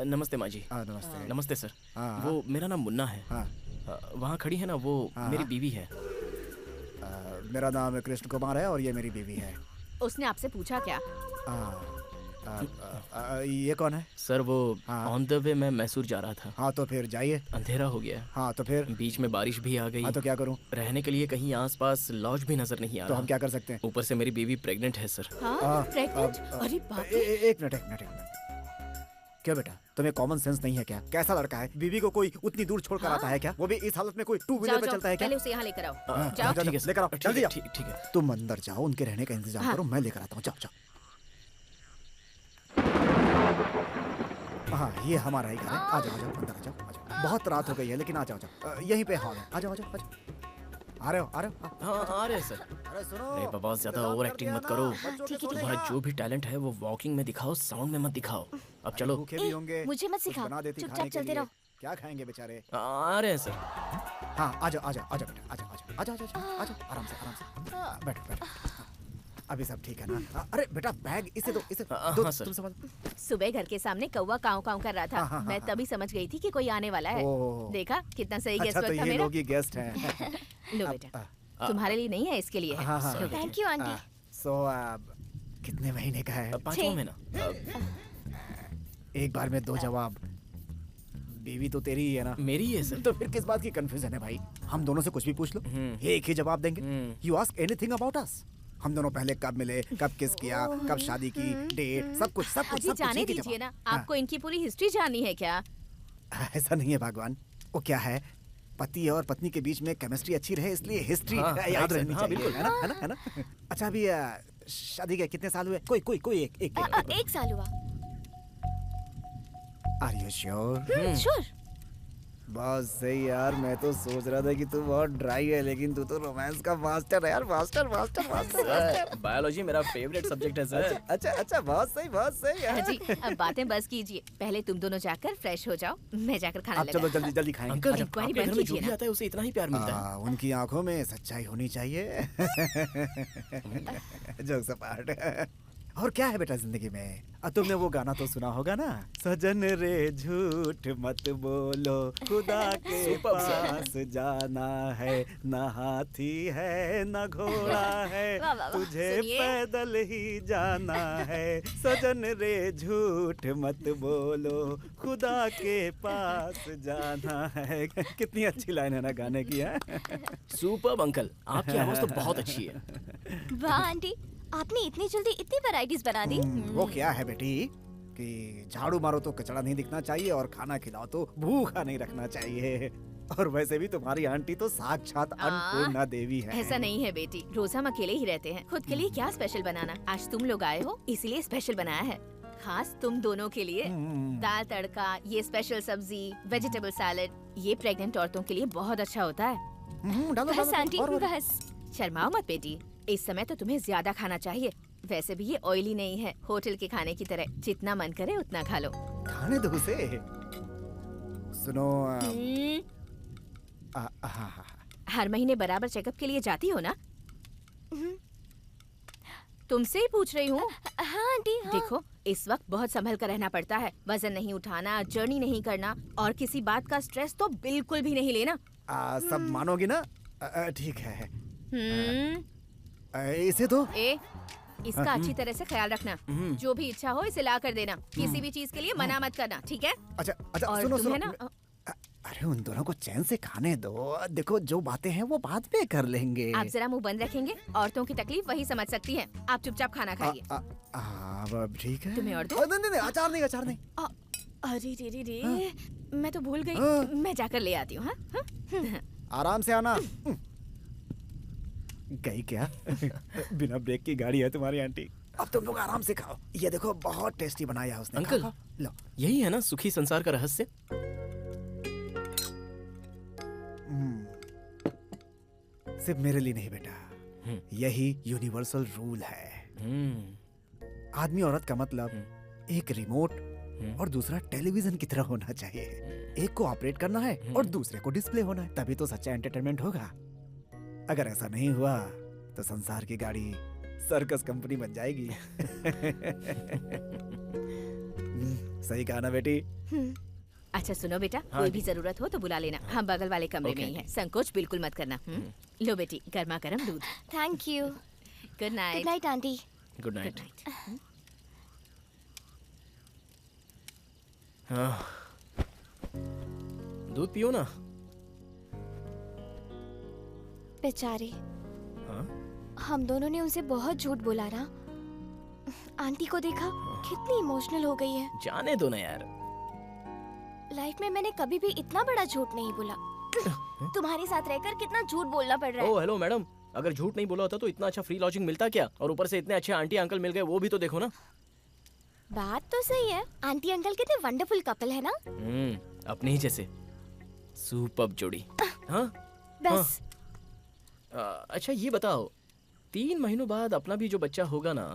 नमस्ते माँ जी। नमस्ते। नमस्ते सर। हाँ। वो मेरा नाम मुन्ना है। हाँ। वहाँ खड़ी है ना वो मेरी बीवी है। मेरा नाम कृष्ण कुमार है और ये मेरी बीवी है। उसने आपसे पूछा क्या? ये कौन है? सर वो हाँ। ऑन द वे मैं मैसूर जा रहा था। हाँ तो फिर जाइए। अंधेरा हो गया। हाँ तो फिर? बीच में बारिश भी आ गई। हाँ तो क्या करूँ? रहने के लिए कहीं आसपास लॉज भी नजर नहीं आ तो रहा। हम क्या कर सकते हैं? ऊपर से मेरी बीवी प्रेग्नेंट है सर। हाँ? प्रेग्नेंट? अरे बाप रे। एक मिनट एक मिनट एक मिनट। क्या बेटा, तुम्हें कॉमन सेंस नहीं है क्या? कैसा लड़का है? बीवी को कोई उतनी दूर छोड़ कर आता है क्या? वो भी इस हालत में कोई टू व्हीलर पे चलता है क्या? पहले उसे यहाँ लेकर आओ। जाओ ठीक है सर। लेकर आओ, जल्दी आओ। ठीक है। तुम अंदर जाओ, उनके रहने का इंतजाम करो, मैं लेकर आता हूँ। जाओ जाओ। हाँ ये हमारा ही घर है। आ जाओ आ जाओ, अंदर आ जाओ आ जाओ। बहुत रात हो गई है लेकिन आ जाओ जाओ। यहीं पे हॉल है। आ जाओ आ जाओ आ जाओ। आ रहे हो आ रहे हो? हाँ आ रहे सर। अरे सुनो। अरे बाबा ज्यादा ओवर एक्टिंग मत करो। ठीक है, तुम्हारा जो भी टैलेंट है वो वॉकिंग में दिखाओ, साउंड में मत दिखाओ। अब चलो। भूखे भी होंगे। मुझे मत कुछ सिखाओ, बना देती चुपचाप खाने के चलते लिए। रहो। क्या खाएंगे बेचारे? आ रहे हैं सर। हाँ आ जाओ आ जाओ आ जाओ बेटा, आ जाओ आ जाओ आ जाओ आ जाओ आ जाओ, आराम से बैठो बैठो। अभी सब ठीक है ना? अरे बेटा बैग इसे दो, इसे दो। हाँ, सर। तुम संभाल। सुबह घर के सामने कौवा काव काव कर रहा था। हाँ, मैं तभी समझ गई थी कि कोई आने वाला है। ओह। देखा कितना सही गेस अच्छा तो वर्क था ये मेरा। लोग ही गेस्ट हैं। लो बेटा, तुम्हारे लिए नहीं है, इसके लिए है। हाँ, हाँ, लो बेटा। Thank you aunty. सो कितने महीने का है? 5वां महीना। एक बार में 2 जवाब। बीवी तो तेरी ही है ना? मेरी ही है सर। तो फिर किस बात की कंफ्यूजन है भाई? हम दोनों से कुछ भी पूछ लो, एक ही जवाब देंगे। You ask anything about us. हम दोनों पहले कब मिले, कब किस किया, कब शादी की, डेट, सब कुछ सब कुछ अजी सब कुछ जाने एक ही दीजिए जवाब। ना, आपको इनकी पूरी हिस्ट्री जाननी है क्या? ऐसा नहीं है भगवान। वो क्या है, पति और पत्नी के बीच में केमिस्ट्री अच्छी रहे इसलिए हिस्ट्री हाँ, याद right, रहनी हाँ, चाहिए। बिल्कुल। है ना है ना है ना? अच्छा अभी शादी के कितने साल हुए? कोई कोई कोई एक एक। 1 साल हुआ। Are you sure? श्योर। बस सही यार। मैं तो सोच रहा था कि तू बहुत ड्राई है लेकिन तू तो रोमांस का मास्टर है यार। Master master master. बायोलॉजी मेरा फेवरेट सब्जेक्ट है सर। अच्छा अच्छा बहुत सही यार। अजी अब बातें बस कीजिए, पहले तुम दोनों जाकर फ्रेश हो जाओ, मैं जाकर खाना अब चलो लगा। जल्दी जल्दी खाएंगे। अंकल अच्छा, इंक्वायरी आपके घर बंद में जो कीजिए भी ना। आता है उसे इतना ही प्यार मिलता है। उनकी आंखों में सच्चाई होनी चाहिए। Jokes apart. और क्या है बेटा जिंदगी में? तुमने वो गाना तो सुना होगा ना, सजन रे झूठ मत बोलो, खुदा के Superb, sir. पास जाना है, न हाथी है न घोड़ा है, वाह, वाह, वाह। तुझे सुनिए। पैदल ही जाना है, सजन रे झूठ मत बोलो, खुदा के पास जाना है। कितनी अच्छी लाइन है ना गाने की है। सुपर्ब अंकल, आपकी आवाज तो बहुत अच्छी है। वाह आंटी, आपने इतनी जल्दी इतनी वैरायटीज बना दी। वो क्या है बेटी कि झाड़ू मारो तो कचड़ा नहीं दिखना चाहिए और खाना खिलाओ तो भूखा नहीं रखना चाहिए। और वैसे भी तुम्हारी आंटी तो साक्षात अन्नपूर्णा देवी है। ऐसा नहीं है बेटी, रोज हम अकेले ही रहते हैं, खुद के लिए क्या स्पेशल बनाना। आज तुम लोग आए हो इसलिए स्पेशल बनाया है, खास तुम दोनों के लिए। दाल तड़का, ये स्पेशल सब्जी, वेजिटेबल सैलेड, ये प्रेग्नेंट औरतों के लिए बहुत अच्छा होता है। डालो बस आंटी और बस। शर्माओ मत बेटी, इस समय तो तुम्हें ज्यादा खाना चाहिए। वैसे भी ये ऑयली नहीं है, होटल के खाने की तरह, जितना मन करे उतना खा लो। खाने दो उसे। सुनो हर महीने बराबर चेकअप के लिए जाती हो ना? तुमसे ही पूछ रही हूँ। हाँ आंटी हाँ। देखो इस वक्त बहुत संभल कर रहना पड़ता है, वजन नहीं उठाना, जर्नी नहीं करना और किसी बात का स्ट्रेस तो बिल्कुल भी नहीं लेना। सब मानोगी ना? ठीक है। हम्म, इसे दो। इसका अच्छी तरह से ख्याल रखना, जो भी इच्छा हो इसे ला कर देना, किसी भी चीज के लिए मना मत करना, ठीक है? अच्छा अच्छा और सुनो सुनो तुम्हें ना अरे उन दोनों को चैन से खाने दो। देखो जो बातें हैं वो बाद में कर लेंगे। आप जरा मुंह बंद रखेंगे, औरतों की तकलीफ वही समझ सकती हैं। आप चुपचाप खाना खाइए। अब ठीक है। तुम्हें और दो? नहीं अचार नहीं अचार नहीं। अरे रे रे, मैं तो भूल गई, मैं जाकर ले आती हूँ। हाँ? आराम से आना। गई क्या? बिना ब्रेक की गाड़ी है तुम्हारी आंटी। अब तुम लोग आराम से खाओ। ये देखो बहुत टेस्टी बनाया है उसने। अंकल, खाओ, लो। यही है ना सुखी संसार का रहस्य? सिर्फ मेरे लिए नहीं बेटा, यही यूनिवर्सल रूल है। आदमी औरत का मतलब एक रिमोट और दूसरा टेलीविजन की तरह होना चाहिए। एक को ऑपरेट करना है और दूसरे को डिस्प्ले होना है, तभी तो सच्चा एंटरटेनमेंट होगा। अगर ऐसा नहीं हुआ तो संसार की गाड़ी सर्कस कंपनी बन जाएगी। सही कहा ना बेटी? अच्छा सुनो बेटा, कोई भी जरूरत हो तो बुला लेना, हम बगल वाले कमरे में ही हैं। संकोच बिल्कुल मत करना। लो बेटी, गर्मा गर्म दूध। Thank you. Good night. Good night aunty. Good night. हाँ, दूध पियो ना। बेचारे, हाँ? हम दोनों ने उनसे बहुत झूठ बोला ना। आंटी को देखा, कितनी इमोशनल हो गई है। जाने दो ना यार। लाइफ में मैंने कभी भी इतना बड़ा झूठ नहीं बोला। तुम्हारे साथ रहकर कितना झूठ बोलना पड़ रहा है। ओह हेलो मैडम, अगर झूठ नहीं बोला होता तो इतना अच्छा फ्री लॉजिंग मिलता क्या? और ऊपर से इतने अच्छे आंटी अंकल मिल गए, वो भी तो देखो ना। बात तो सही है, आंटी अंकल कितने वंडरफुल कपल है ना। अपने ही जैसे सुपर्ब जोड़ी। हाँ बस। अच्छा ये बताओ, 3 महीनों बाद अपना भी जो बच्चा होगा ना,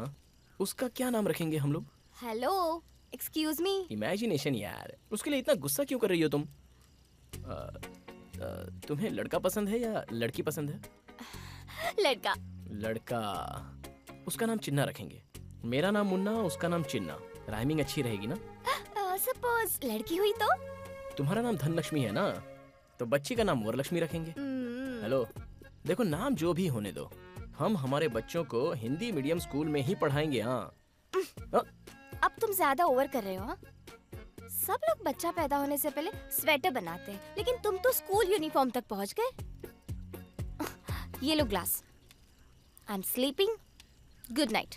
उसका क्या नाम रखेंगे हम लोग? Hello, excuse me. इमेजिनेशन यार, उसके लिए इतना गुस्सा क्यों कर रही हो तुम? तुम्हें लड़का पसंद है या लड़की पसंद है? लड़का। लड़का, उसका नाम चिन्ना रखेंगे। मेरा नाम मुन्ना, उसका नाम चिन्ना। राइमिंग अच्छी रहेगी ना? सपोज लड़की हुई तो? तुम्हारा नाम धनलक्ष्मी है ना, तो बच्ची का नाम वरलक्ष्मी रखेंगे। हेलो देखो, नाम जो भी होने दो, हम हमारे बच्चों को हिंदी मीडियम स्कूल में ही पढ़ाएंगे। हाँ अब तुम ज्यादा ओवर कर रहे हो। हाँ? सब लोग बच्चा पैदा होने से पहले स्वेटर बनाते हैं, लेकिन तुम तो स्कूल यूनिफॉर्म तक पहुंच गए। ये लो glass. I am sleeping. Good night.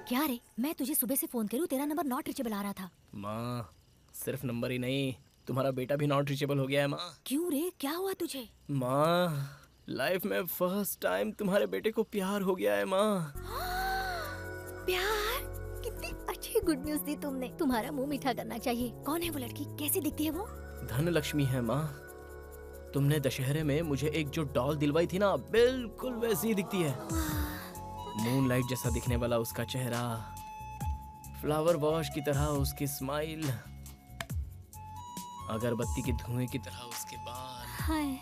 क्या रे, मैं तुझे सुबह से फोन करूं, तेरा नंबर नॉट रीचेबल आ रहा था। माँ, सिर्फ नंबर ही नहीं, तुम्हारा बेटा भी नॉट रीचेबल हो गया है माँ। क्यों रे, क्या हुआ तुझे? माँ, लाइफ में फर्स्ट टाइम तुम्हारे बेटे को प्यार हो गया है माँ। प्यार? कितनी अच्छी गुड न्यूज दी तुमने। तुम्हारा मुंह मीठा करना चाहिए। कौन है वो लड़की, कैसी दिखती है वो? धनलक्ष्मी है माँ। तुमने दशहरे में मुझे एक जो डॉल दिलवाई थी ना, बिल्कुल वैसी दिखती है। मूनलाइट जैसा दिखने वाला उसका चेहरा, फ्लावर वॉश की तरह उसकी स्माइल, अगरबत्ती के धुएं की तरह उसके बाल,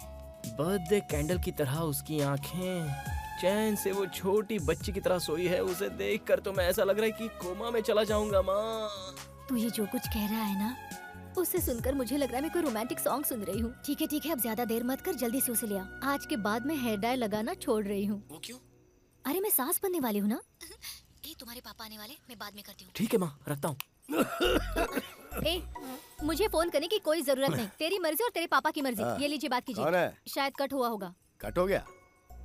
बर्थडे कैंडल की तरह उसकी आंखें, चैन से वो छोटी बच्ची की तरह सोई है। उसे देखकर तो मैं ऐसा लग रहा है कि कोमा में चला जाऊंगा माँ। तू ये जो कुछ कह रहा है ना, उससे सुनकर मुझे लग रहा है मैं कोई रोमांटिक सॉन्ग सुन रही हूँ। ठीक है, अब ज्यादा देर मत कर, जल्दी से उसे ले आ। आज के बाद मैं हेयर डाई लगाना छोड़ रही हूँ। वो क्यों? अरे मैं सास बनने वाली हूँ ना। तुम्हारे पापा आने वाले, मैं बाद में करती हूँ। ठीक है माँ, रखता हूँ। ए, मुझे फोन करने की कोई जरूरत नहीं। तेरी मर्जी और तेरे पापा की मर्जी। ये लीजिए, बात कीजिए। कौन है? शायद कट हुआ होगा। कट हो गया?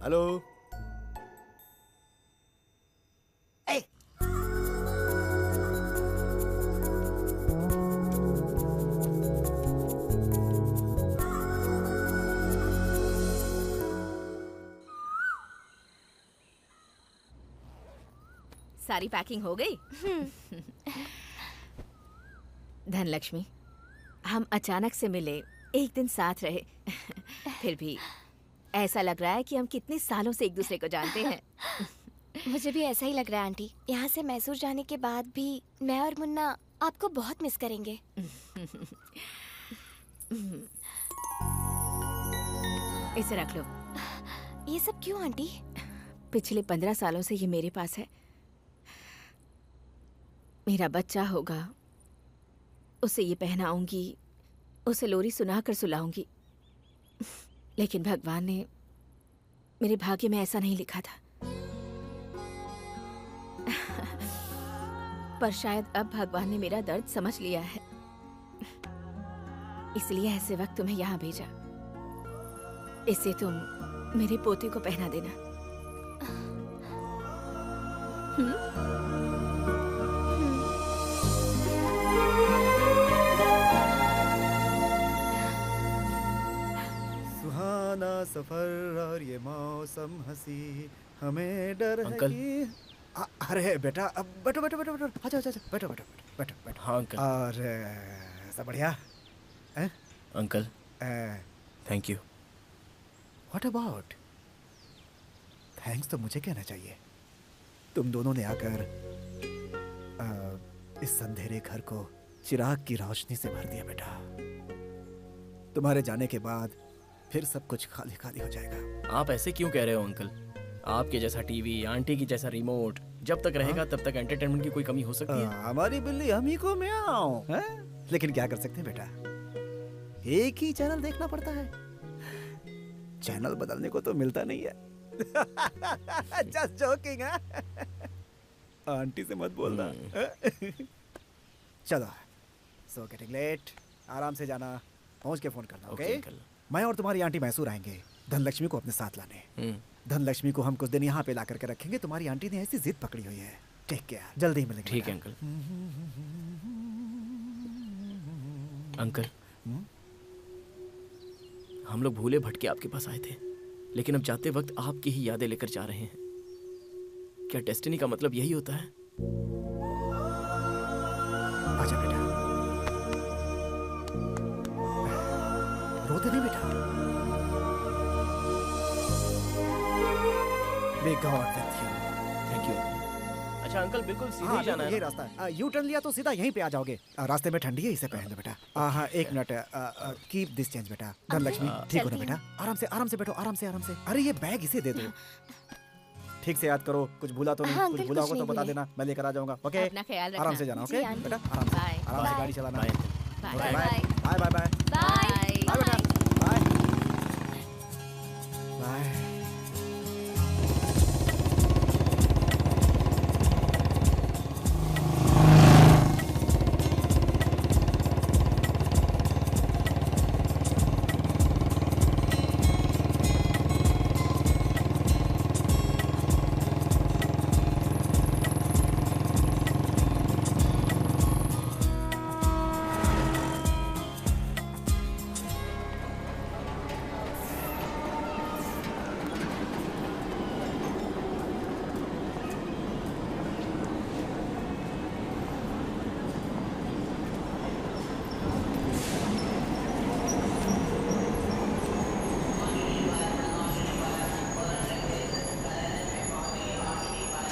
हेलो, सारी पैकिंग हो गई? धनलक्ष्मी, हम अचानक से मिले, एक दिन साथ रहे, फिर भी ऐसा लग रहा है कि हम कितने सालों से एक दूसरे को जानते हैं। मुझे भी ऐसा ही लग रहा है आंटी। यहाँ से मैसूर जाने के बाद भी मैं और मुन्ना आपको बहुत मिस करेंगे। इसे रख लो। ये सब क्यों आंटी? पिछले 15 सालों से ये मेरे पास है। मेरा बच्चा होगा, उसे ये पहनाऊंगी, उसे लोरी सुनाकर सुलाऊंगी। लेकिन भगवान ने मेरे भाग्य में ऐसा नहीं लिखा था। पर शायद अब भगवान ने मेरा दर्द समझ लिया है, इसलिए ऐसे वक्त तुम्हें यहाँ भेजा। इसे तुम मेरे पोते को पहना देना। सुहाना सफर और ये मौसम हंसी, हमें डर है अंकल। कि अरे बेटा, अब बैठो बैठो बैठो बैठो, आजा आजा आजा, बैठो बैठो बैठो बैठो। हाँ अंकल। और सब बढ़िया हैं? Uncle thank you. What about thanks? तो मुझे कहना चाहिए। तुम दोनों ने आकर इस अंधेरे घर को चिराग की रोशनी से भर दिया बेटा। तुम्हारे जाने के बाद फिर सब कुछ खाली खाली हो जाएगा। आप ऐसे क्यों कह रहे हो अंकल? आपके जैसा टीवी, आंटी की जैसा रिमोट जब तक रहेगा तब तक एंटरटेनमेंट की कोई कमी हो सकती है? हमारी बिल्ली हम ही को म्याऊं, हैं? लेकिन क्या कर सकते हैं बेटा, एक ही चैनल देखना पड़ता है। चैनल बदलने को तो मिलता नहीं है। Just joking. आंटी से मत बोलना। चलो, सो गेटिंग लेट, आराम से जाना, पहुंच के फोन करना। ओके? मैं और तुम्हारी आंटी मैसूर आएंगे धनलक्ष्मी को अपने साथ लाने। धनलक्ष्मी को हम कुछ दिन यहाँ पे ला करके रखेंगे। तुम्हारी आंटी ने ऐसी जिद पकड़ी हुई है। टेक केयर, जल्दी ही मिलेंगे। ठीक है अंकल। अंकल, हम लोग भूले भटके आपके पास आए थे, लेकिन अब जाते वक्त आपकी ही यादें लेकर जा रहे हैं। क्या डेस्टिनी का मतलब यही होता है? आजा बेटा, रोते नहीं बेटा। May God with you. Thank you. अच्छा अंकल, बिल्कुल सीधे ही जाना है ये ना? रास्ता है। यू टर्न लिया तो सीधा यहीं पे आ जाओगे। रास्ते में ठंडी है, इसे पहन लो बेटा। हाँ, एक मिनट, कीप दिस चेंज बेटा। धनलक्ष्मी, ठीक हो ना बेटा? आराम से बैठो, आराम से। अरे ये बैग इसे दे दो। ठीक से याद करो, कुछ भूला तो नहीं? हाँ, कुछ अंकल, भूला कुछ होगा तो नहीं बता भूले। देना, मैं लेकर आ जाऊंगा। ओके? अपना ख्याल रखना। आराम से जाना। जी, ओके आंटी। बेटा? आराम से, बाय। आराम से बाय। गाड़ी चलाना। Bye. Bye. Bye bye. Bye bye bye bye. Bye बेटा। Bye bye.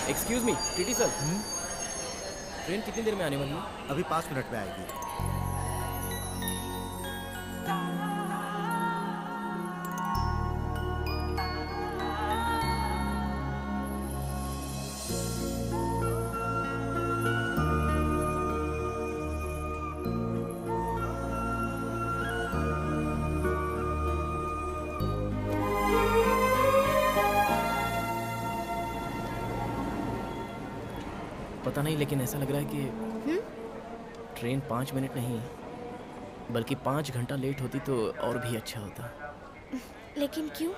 Excuse me TT sir, train कितनी देर में आने वाली है? अभी 5 मिनट में आएगी। पता नहीं, लेकिन ऐसा लग रहा है कि ट्रेन 5 मिनट नहीं बल्कि 5 घंटा लेट होती तो और भी अच्छा होता। लेकिन क्यों?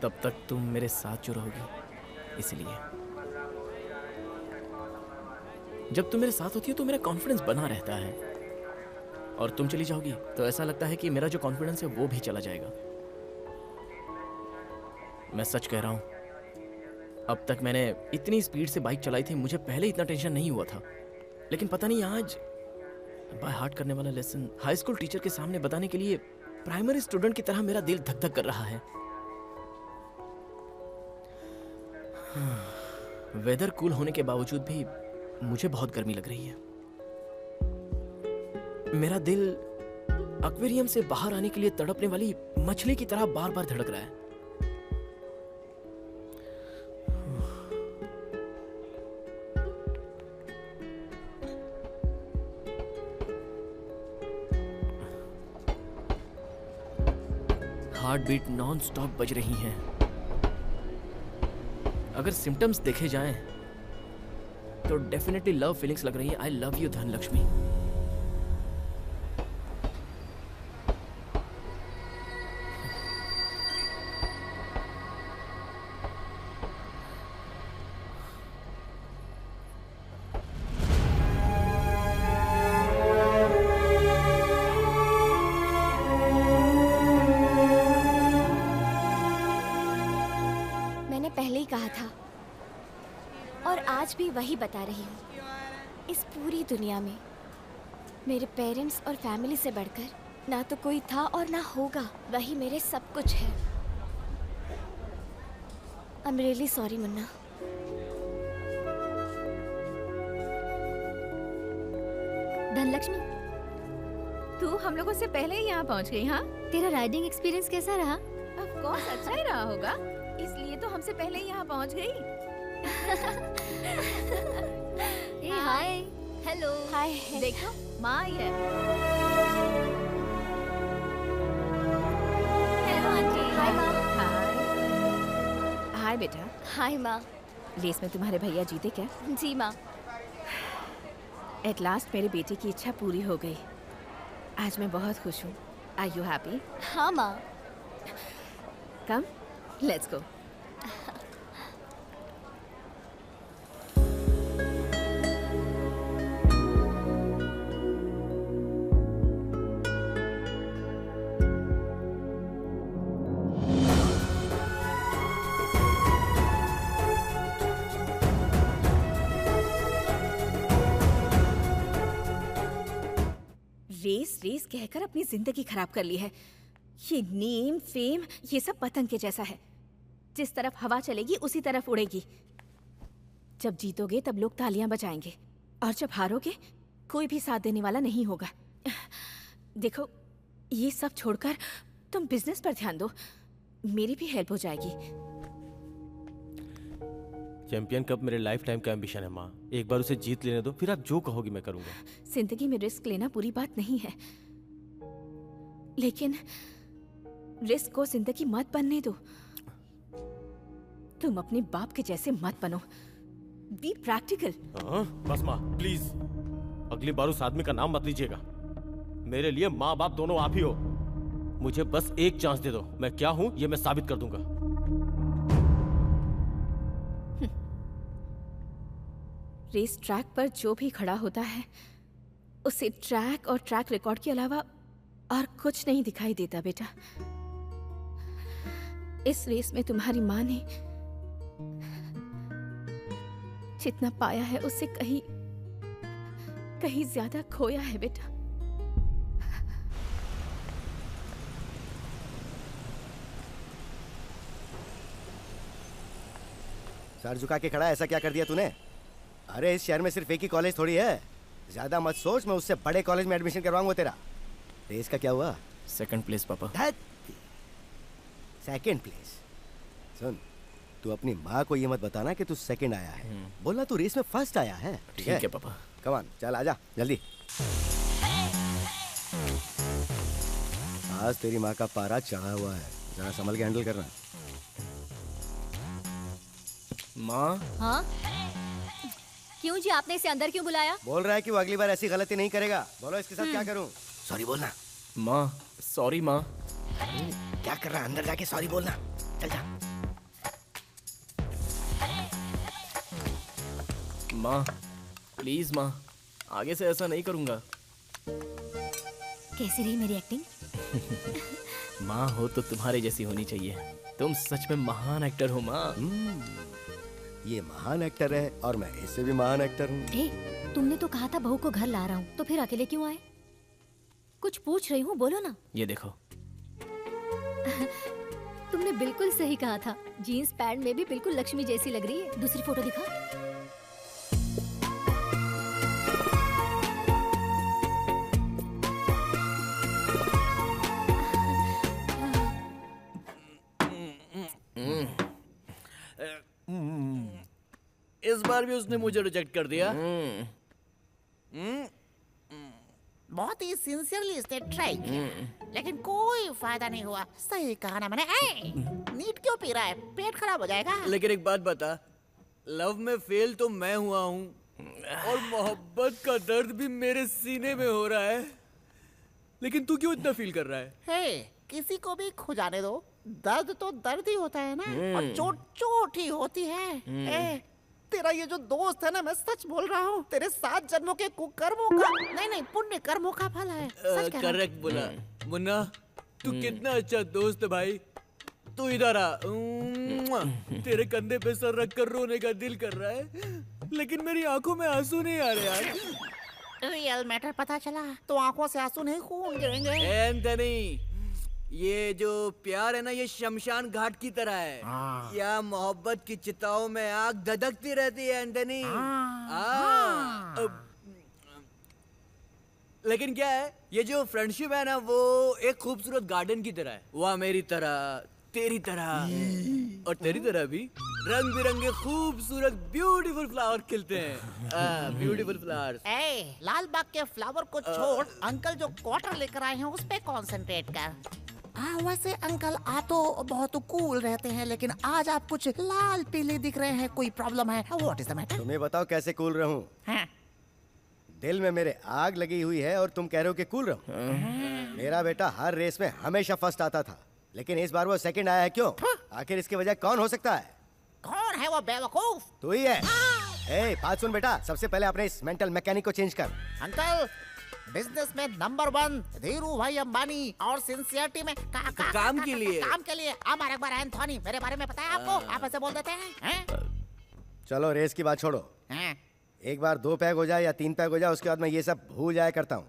तब तक तुम मेरे साथ जो रहोगी, इसलिए। जब तुम मेरे साथ होती हो तो मेरा कॉन्फिडेंस बना रहता है, और तुम चली जाओगी तो ऐसा लगता है कि मेरा जो कॉन्फिडेंस है वो भी चला जाएगा। मैं सच कह रहा हूं, अब तक मैंने इतनी स्पीड से बाइक चलाई थी, मुझे पहले इतना टेंशन नहीं हुआ था। लेकिन पता नहीं, आज बाय हार्ट करने वाला लेसन हाई स्कूल टीचर के सामने बताने के लिए प्राइमरी स्टूडेंट की तरह मेरा दिल धक धक कर रहा है। वेदर कूल होने के बावजूद भी मुझे बहुत गर्मी लग रही है। मेरा दिल एक्वेरियम से बाहर आने के लिए तड़पने वाली मछली की तरह बार बार धड़क रहा है। हार्ट बीट नॉन स्टॉप बज रही हैं। अगर सिम्टम्स देखे जाएं तो डेफिनेटली लव फीलिंग्स लग रही है। I love you Dhanlaxmi. मैंने पहले ही कहा था और आज भी वही बता रही हूँ। इस पूरी दुनिया में मेरे पेरेंट्स और फैमिली से बढ़कर ना तो कोई था और ना होगा। वही मेरे सब कुछ है। I am really sorry Munna. Dhanlaxmi, तू हम लोगों से पहले ही यहाँ पहुँच गई। हाँ, तेरा राइडिंग एक्सपीरियंस कैसा रहा? ऑफ कोर्स अच्छा ही रहा होगा, इसलिए तो हमसे पहले ही यहाँ पहुँच गई। हाय। हेलो। हाय। देखो माँ आई है। Hello aunty. हाय माँ। हाय बेटा। हाय माँ। रेस में तुम्हारे भैया जीते क्या? जी माँ। एट लास्ट मेरे बेटे की इच्छा पूरी हो गई। आज मैं बहुत खुश हूँ। Are you happy? हाँ माँ। Come let's go. Race race कहकर अपनी जिंदगी खराब कर ली है। ये नेम फेम ये सब पतंग के जैसा है, जिस तरफ हवा चलेगी उसी तरफ उड़ेगी। जब जीतोगे तब लोग तालियां बजाएंगे और जब हारोगे कोई भी साथ देने वाला नहीं होगा। देखो ये सब छोड़कर तुम बिजनेस पर ध्यान दो, मेरी भी हेल्प हो जाएगी। चैंपियन कप मेरे लाइफ टाइम का एम्बिशन है माँ। एक बार उसे जीत लेने दो, फिर आप जो कहोगी मैं करूंगा। जिंदगी में रिस्क लेना बुरी बात नहीं है, लेकिन रिस्क को जिंदगी मत बनने दो। तुम अपने बाप के जैसे मत बनो। Be practical. बस माँ प्लीज, अगली बार उस आदमी का नाम मत लीजिएगा। मेरे लिए माँ बाप दोनों आप ही हो। मुझे बस एक चांस दे दो, मैं क्या हूँ ये मैं साबित कर दूंगा। रेस ट्रैक पर जो भी खड़ा होता है उसे ट्रैक और ट्रैक रिकॉर्ड के अलावा और कुछ नहीं दिखाई देता बेटा। इस रेस में तुम्हारी माँ ने जितना पाया है उससे कहीं कहीं ज्यादा खोया है बेटा। सर झुका के खड़ा है, ऐसा क्या कर दिया तूने? अरे इस शहर में सिर्फ एक ही कॉलेज थोड़ी है, ज्यादा मत सोच। मैं उससे बड़े कॉलेज में एडमिशन करवाऊंगा तेरा। रेस का क्या हुआ? सेकंड प्लेस पापा। Second place? सुन, तू अपनी माँ को ये मत बताना कि तू सेकंड आया है। बोलना तू रेस में फर्स्ट आया है। ठीक है पापा। कम ऑन, चल आजा जल्दी। आज तेरी माँ का पारा चढ़ा हुआ है, जरा संभल के हैंडल करना। माँ। हाँ क्यों जी, आपने इसे अंदर क्यों बुलाया? बोल रहा है कि वो अगली बार ऐसी गलती नहीं करेगा। बोलो इसके साथ क्या करूं? सॉरी बोलना। माँ सॉरी माँ। क्या कर रहा है? अंदर जाके सॉरी बोलना। चल जा। माँ प्लीज माँ, आगे से ऐसा नहीं करूँगा। कैसी रही मेरी एक्टिंग? माँ हो तो तुम्हारे जैसी होनी चाहिए। तुम सच में महान एक्टर हो माँ। ये महान एक्टर है और मैं इससे भी महान एक्टर हूँ। तुमने तो कहा था बहू को घर ला रहा हूँ, तो फिर अकेले क्यों आए? कुछ पूछ रही हूँ, बोलो ना। ये देखो। तुमने बिल्कुल सही कहा था, जीन्स पैंट में भी बिल्कुल लक्ष्मी जैसी लग रही है। दूसरी फोटो दिखा। इस बार भी उसने मुझे रिजेक्ट कर दिया। बहुत ही सिंसियरली इसने ट्राई किया, लेकिन कोई फायदा नहीं हुआ। सही कहा ना मैंने। नीट क्यों पी रहा है? पेट खराब हो जाएगा। लेकिन एक बात बता, लव में फेल तो मैं हुआ हूँ और मोहब्बत का दर्द भी मेरे सीने में हो रहा है, लेकिन तू क्यों इतना फील कर रहा है? हे, किसी को भी खो जाने दो, दर्द तो दर्द ही होता है ना, और चोट चोट ही होती है। तेरा ये जो दोस्त है ना, मैं सच बोल रहा हूँ, तेरे 7 जन्मों के कुकर्मों का नहीं पुण्य कर्मों का फल है। सच कह रहा हूं। करेक्ट बोला मुन्ना, तू कितना अच्छा दोस्त है भाई। तू इधर आ, तेरे कंधे पे सर रख कर रोने का दिल कर रहा है, लेकिन मेरी आंखों में आंसू नहीं आ रहे यार। रियल मैटर पता चला तो आंखों से आंसू नहीं खून गिरेंगे। एंथनी, ये जो प्यार है ना, ये शमशान घाट की तरह है। या मोहब्बत की चिताओं में आग धधकती रहती है एंथनी। लेकिन क्या है, ये जो फ्रेंडशिप है ना, वो एक खूबसूरत गार्डन की तरह है। वह मेरी तरह, तेरी तरह और तेरी तरह भी रंग बिरंगे खूबसूरत ब्यूटीफुल फ्लावर खिलते हैं। Beautiful flowers. लाल बाग के फ्लावर को छोड़, अंकल जो क्वार्टर लेकर आए हैं उस पे कंसंट्रेट कर। वैसे अंकल आप तो बहुत कूल रहते हैं, लेकिन आज आप कुछ लाल पीले दिख रहे हैं। कोई प्रॉब्लम है? What is the matter? तुम्हें बताओ कैसे कूल रहूं? दिल में मेरे आग लगी हुई है और तुम कह रहे हो कि कूल रहूं? मेरा बेटा हर रेस में हमेशा फर्स्ट आता था, लेकिन इस बार वो सेकंड आया है। क्यों? आखिर इसकी वजह कौन हो सकता है? कौन है वो बेवकूफ? तू ही है। बात सुन बेटा, सबसे पहले अपने इस मेंटल मैकेनिक को चेंज कर। अंकल, बिजनेस में नंबर 1 धीरू भाई अंबानी, और सिंसियरिटी में काम के लिए हमारे एक बार एंथोनी, मेरे बारे में पता है आपको? आप ऐसे बोल देते हैं? चलो रेस की बात छोड़ो, एक बार 2 पैग हो जाए या 3 पैग हो जाए, उसके बाद मैं ये सब भूल जाया करता हूँ।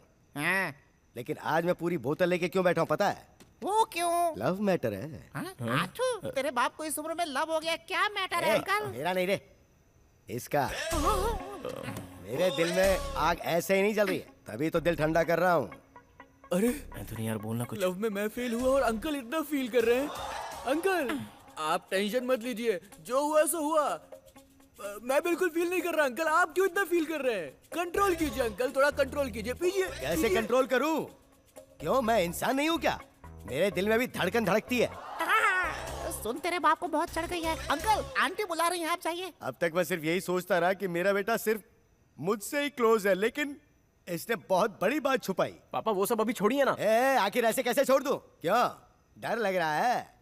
लेकिन आज मैं पूरी बोतल लेके क्यों बैठा हूँ पता है? वो क्यों? लव मैटर है। आठू, तेरे बाप को इस उम्र में लव हो गया? क्या मैटर है अंकल? मेरा नहीं रे, इसका। मेरे दिल में आग ऐसे ही नहीं जल रही है, तभी तो दिल ठंडा कर रहा हूँ। अरे एंथोनी यार बोलना कुछ। लव में मैं फेल हुआ और अंकल इतना फील कर रहे हैं। अंकल आप टेंशन मत लीजिए, जो हुआ सो हुआ। मैं बिल्कुल फील नहीं कर रहा। अंकल आप क्यों इतना फील कर रहे हैं? कंट्रोल कीजिए अंकल, थोड़ा कंट्रोल कीजिए। पीजिए। कैसे कंट्रोल करूँ? क्यों, मैं इंसान नहीं हूँ क्या? मेरे दिल में भी धड़कन धड़कती है। सुन, तेरे बाप को बहुत चढ़ गई है। अंकल, आंटी बुला रही हैं, आप चाहिए? अब तक मैं सिर्फ यही सोचता रहा कि मेरा बेटा सिर्फ मुझसे ही क्लोज है, लेकिन इसने बहुत बड़ी बात छुपाई। पापा वो सब अभी छोड़िए ना। आखिर ऐसे कैसे छोड़ दूं? क्यों, डर लग रहा है?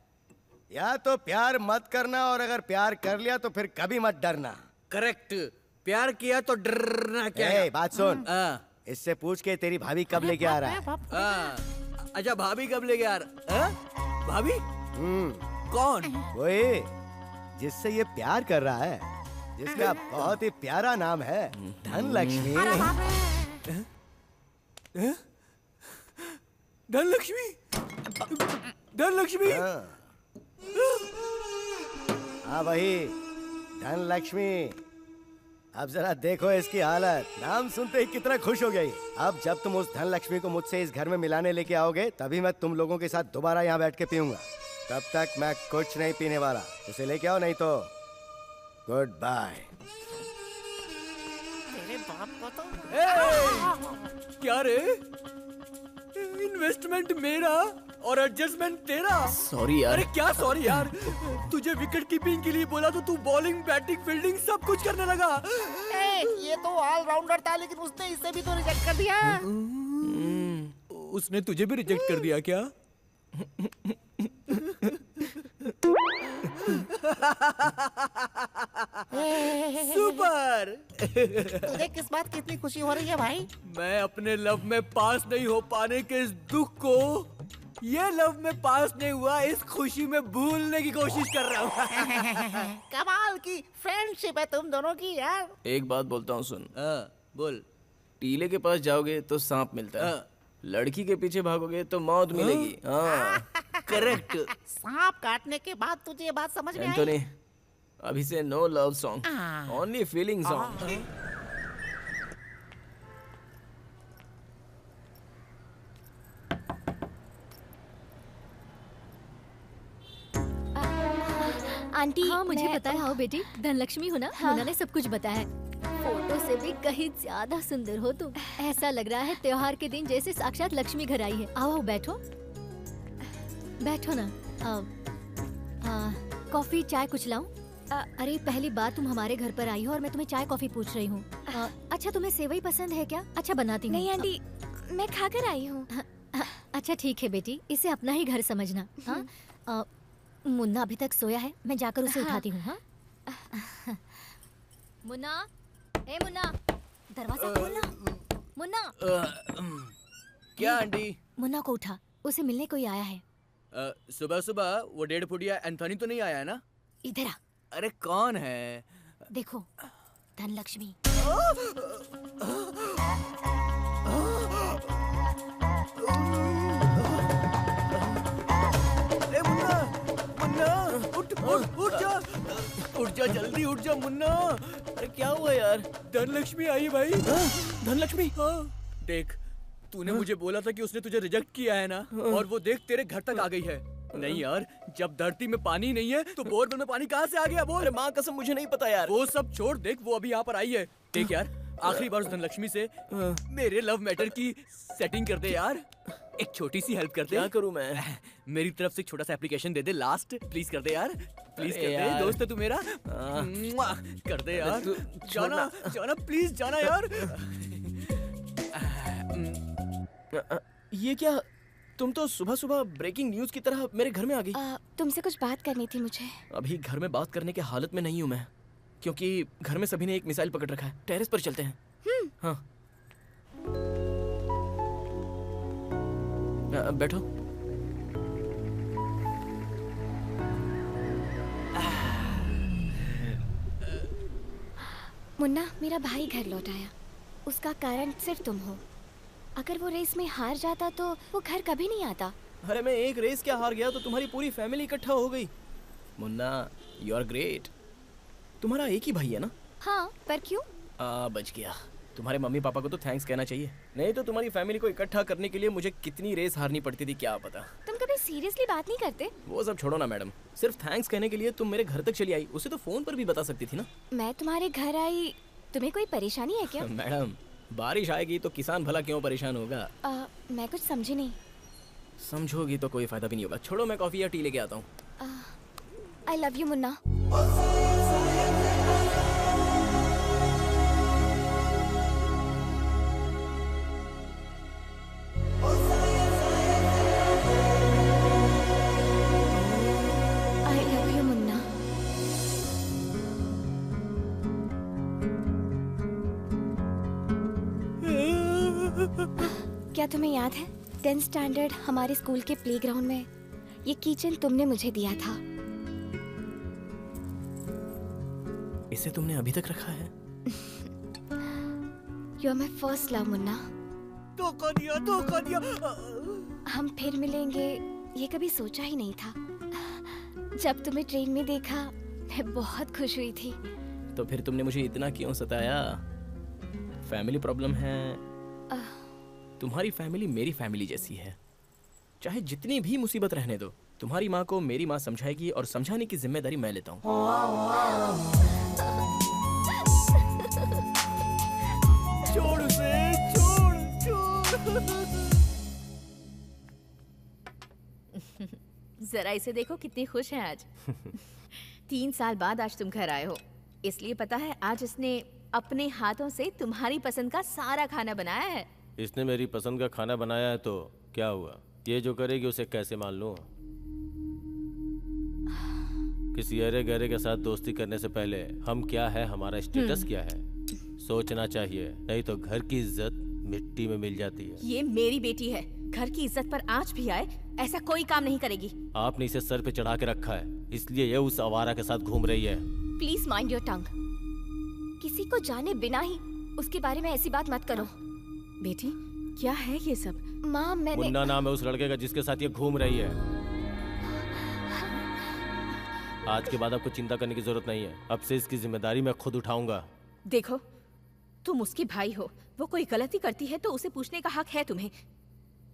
या तो प्यार मत करना, और अगर प्यार कर लिया तो फिर कभी मत डरना। करेक्ट, प्यार किया तो डरना क्या है? बात सुन, इससे पूछ के तेरी भाभी कब लेके आ रहा है? अच्छा, भाभी कब लेके आ रहा? भाभी? कौन? वही जिससे ये प्यार कर रहा है, जिसका बहुत ही प्यारा नाम है धनलक्ष्मी। धनलक्ष्मी? धनलक्ष्मी? हाँ वही धनलक्ष्मी। अब जरा देखो इसकी हालत, नाम सुनते ही कितना खुश हो गई। अब जब तुम उस धनलक्ष्मी को मुझसे इस घर में मिलाने लेके आओगे, तभी मैं तुम लोगों के साथ दोबारा यहाँ बैठ के पीऊंगा। तब तक मैं कुछ नहीं पीने वाला। उसे लेके आओ, नहीं तो गुड बाय। तेरे बाप को तो क्या रे? इन्वेस्टमेंट मेरा और एडजस्टमेंट तेरा। सॉरी यार। अरे क्या सॉरी यार? तुझे विकेट कीपिंग के लिए बोला तो तू बॉलिंग, बैटिंग, फील्डिंग सब कुछ करने लगा। ये तो ऑलराउंडर था, लेकिन उसने इसे भी तो रिजेक्ट कर दिया। उसने तुझे भी रिजेक्ट कर दिया क्या? सुपर। तुझे किस बात की इतनी खुशी हो रही है भाई? मैं अपने लव में पास नहीं हो पाने के इस दुख को, ये लव में पास नहीं हुआ इस खुशी में भूलने की कोशिश कर रहा हूँ। कमाल की फ्रेंडशिप है तुम दोनों की यार। एक बात बोलता हूँ, सुन। बोल। टीले के पास जाओगे तो सांप मिलता है, लड़की के पीछे भागोगे तो मौत मिलेगी। करेक्ट। सांप काटने के बाद तुझे ये बात समझ में आई? एंथोनी, अभी से no love song, only feeling song. Aunty, हाँ मुझे मैं- पता है। हाँ बेटी, धनलक्ष्मी हो ना? हाँ। मुन्ना ने सब कुछ बताया है। फोटो से भी कहीं ज्यादा सुंदर हो तुम। ऐसा लग रहा है त्योहार के दिन जैसे साक्षात लक्ष्मी घर आई है। आओ बैठो, बैठो ना। कॉफी चाय कुछ लाऊं? अरे पहली बार तुम हमारे घर पर आई हो और मैं तुम्हें चाय कॉफी पूछ रही हूँ। अच्छा तुम्हें सेवई पसंद है क्या? अच्छा बनाती हूँ। नहीं आंटी, मैं खाकर आई हूँ। अच्छा ठीक है बेटी, इसे अपना ही घर समझना। हाँ मुन्ना अभी तक सोया है, मैं जाकर उसे उठाती हूँ। हाँ मुन्ना, ए मुन्ना, दरवाजा खोलना। मुन्ना। क्या आंटी? मुन्ना को उठा, उसे मिलने कोई आया है। सुबह सुबह वो 1.5 फुटिया एंथोनी तो नहीं आया है ना? इधर आ। अरे कौन है? देखो, धनलक्ष्मी। उठ जा जल्दी, उठ जा मुन्ना। अरे क्या हुआ यार? धनलक्ष्मी आई है भाई। धनलक्ष्मी? हाँ। देख, तूने मुझे बोला था कि उसने तुझे रिजेक्ट किया है ना, और वो देख तेरे घर तक आ गई है। नहीं यार, जब धरती में पानी नहीं है तो बोरवेल में पानी कहाँ से आ गया? बोल। अरे माँ कसम मुझे नहीं पता यार। वो सब छोड़, देख वो अभी यहाँ पर आई है। देख यार, आखिरी बार उस धनलक्ष्मी से मेरे लव मैटर की सेटिंग कर दे यार। एक छोटी सी हेल्प कर दे। क्या करूँ मैं? मेरी तरफ से एक छोटा सा application they they, last please कर दे यार। प्लीज कर दे, दोस्त है तू मेरा। कर दे यार। जाना जाना प्लीज, जाना यार। ये क्या? तुम तो सुबह सुबह ब्रेकिंग न्यूज की तरह मेरे घर में आ गई। तुमसे कुछ बात करनी थी मुझे। अभी घर में बात करने के हालत में नहीं हूँ मैं, क्योंकि घर में सभी ने एक मिसाइल पकड़ रखा है। टेरेस पर चलते हैं। हाँ बैठो। मुन्ना, मेरा भाई घर लौट आया। उसका कारण सिर्फ तुम हो। अगर वो रेस में हार जाता तो वो घर कभी नहीं आता। अरे मैं एक रेस क्या हार गया तो तुम्हारी पूरी फैमिली इकट्ठा हो गई। Munna, you are great. तुम्हारा एक ही भाई है ना? हाँ, पर क्यों? बच गया। तुम्हारे मम्मी पापा को तो थैंक्स कहना चाहिए, नहीं तो तुम्हारी फैमिली को इकट्ठा करने के लिए मुझे कितनी रेस हारनी पड़ती थी क्या पता। तुम कभी सीरियसली बात नहीं करते? वो सब छोड़ो ना मैडम, सिर्फ थैंक्स कहने के लिए तुम मेरे घर तक चली आई, उसे तो फोन पर भी बता सकती थी ना। मैं तुम्हारे घर आई, तुम्हें कोई परेशानी है क्या? मैडम, बारिश आएगी तो किसान भला क्यों परेशान होगा? मैं कुछ समझी नहीं। समझोगी तो कोई फायदा भी नहीं होगा। छोड़ो, मैं कॉफी या टी लेके आता हूँ। I love you Munna. I love you Munna. क्या तुम्हें याद है 10th स्टैंडर्ड हमारे स्कूल के प्लेग्राउंड में ये किचन तुमने मुझे दिया था? इसे तुमने अभी तक रखा है? You are my first love Munna. धोखा दिया, धोखा दिया। हम फिर मिलेंगे ये कभी सोचा ही नहीं था। जब तुम्हें ट्रेन में देखा मैं बहुत खुश हुई थी। तो फिर तुमने मुझे इतना क्यों सताया? फैमिली प्रॉब्लम है। तुम्हारी फैमिली मेरी फैमिली जैसी है। चाहे जितनी भी मुसीबत रहने दो, तुम्हारी माँ को मेरी माँ समझाएगी और समझाने की जिम्मेदारी मैं लेता हूँ। छोड़ उसे, छोड़ छोड़। जरा इसे देखो कितनी खुश है आज। 3 साल बाद आज तुम घर आए हो, इसलिए पता है आज इसने अपने हाथों से तुम्हारी पसंद का सारा खाना बनाया है। इसने मेरी पसंद का खाना बनाया है तो क्या हुआ? ये जो करेगी उसे कैसे मान लूं? किसी अरे गहरे के साथ दोस्ती करने से पहले हम क्या है, हमारा स्टेटस क्या है, सोचना चाहिए, नहीं तो घर की इज्जत मिट्टी में मिल जाती है। ये मेरी बेटी है, घर की इज्जत पर आंच भी आए ऐसा कोई काम नहीं करेगी। आपने इसे सर पे चढ़ा के रखा है, इसलिए ये उस आवारा के साथ घूम रही है। Please mind your tongue. किसी को जाने बिना ही उसके बारे में ऐसी बात मत करो। बेटी क्या है ये सब? माँ मैंने... मुन्ना नाम है उस लड़के का जिसके साथ ये घूम रही है। आज के बाद आपको चिंता करने की जरूरत नहीं है, अब से इसकी जिम्मेदारी मैं खुद उठाऊंगा। देखो तुम उसके भाई हो, वो कोई गलती करती है तो उसे पूछने का हक है तुम्हें,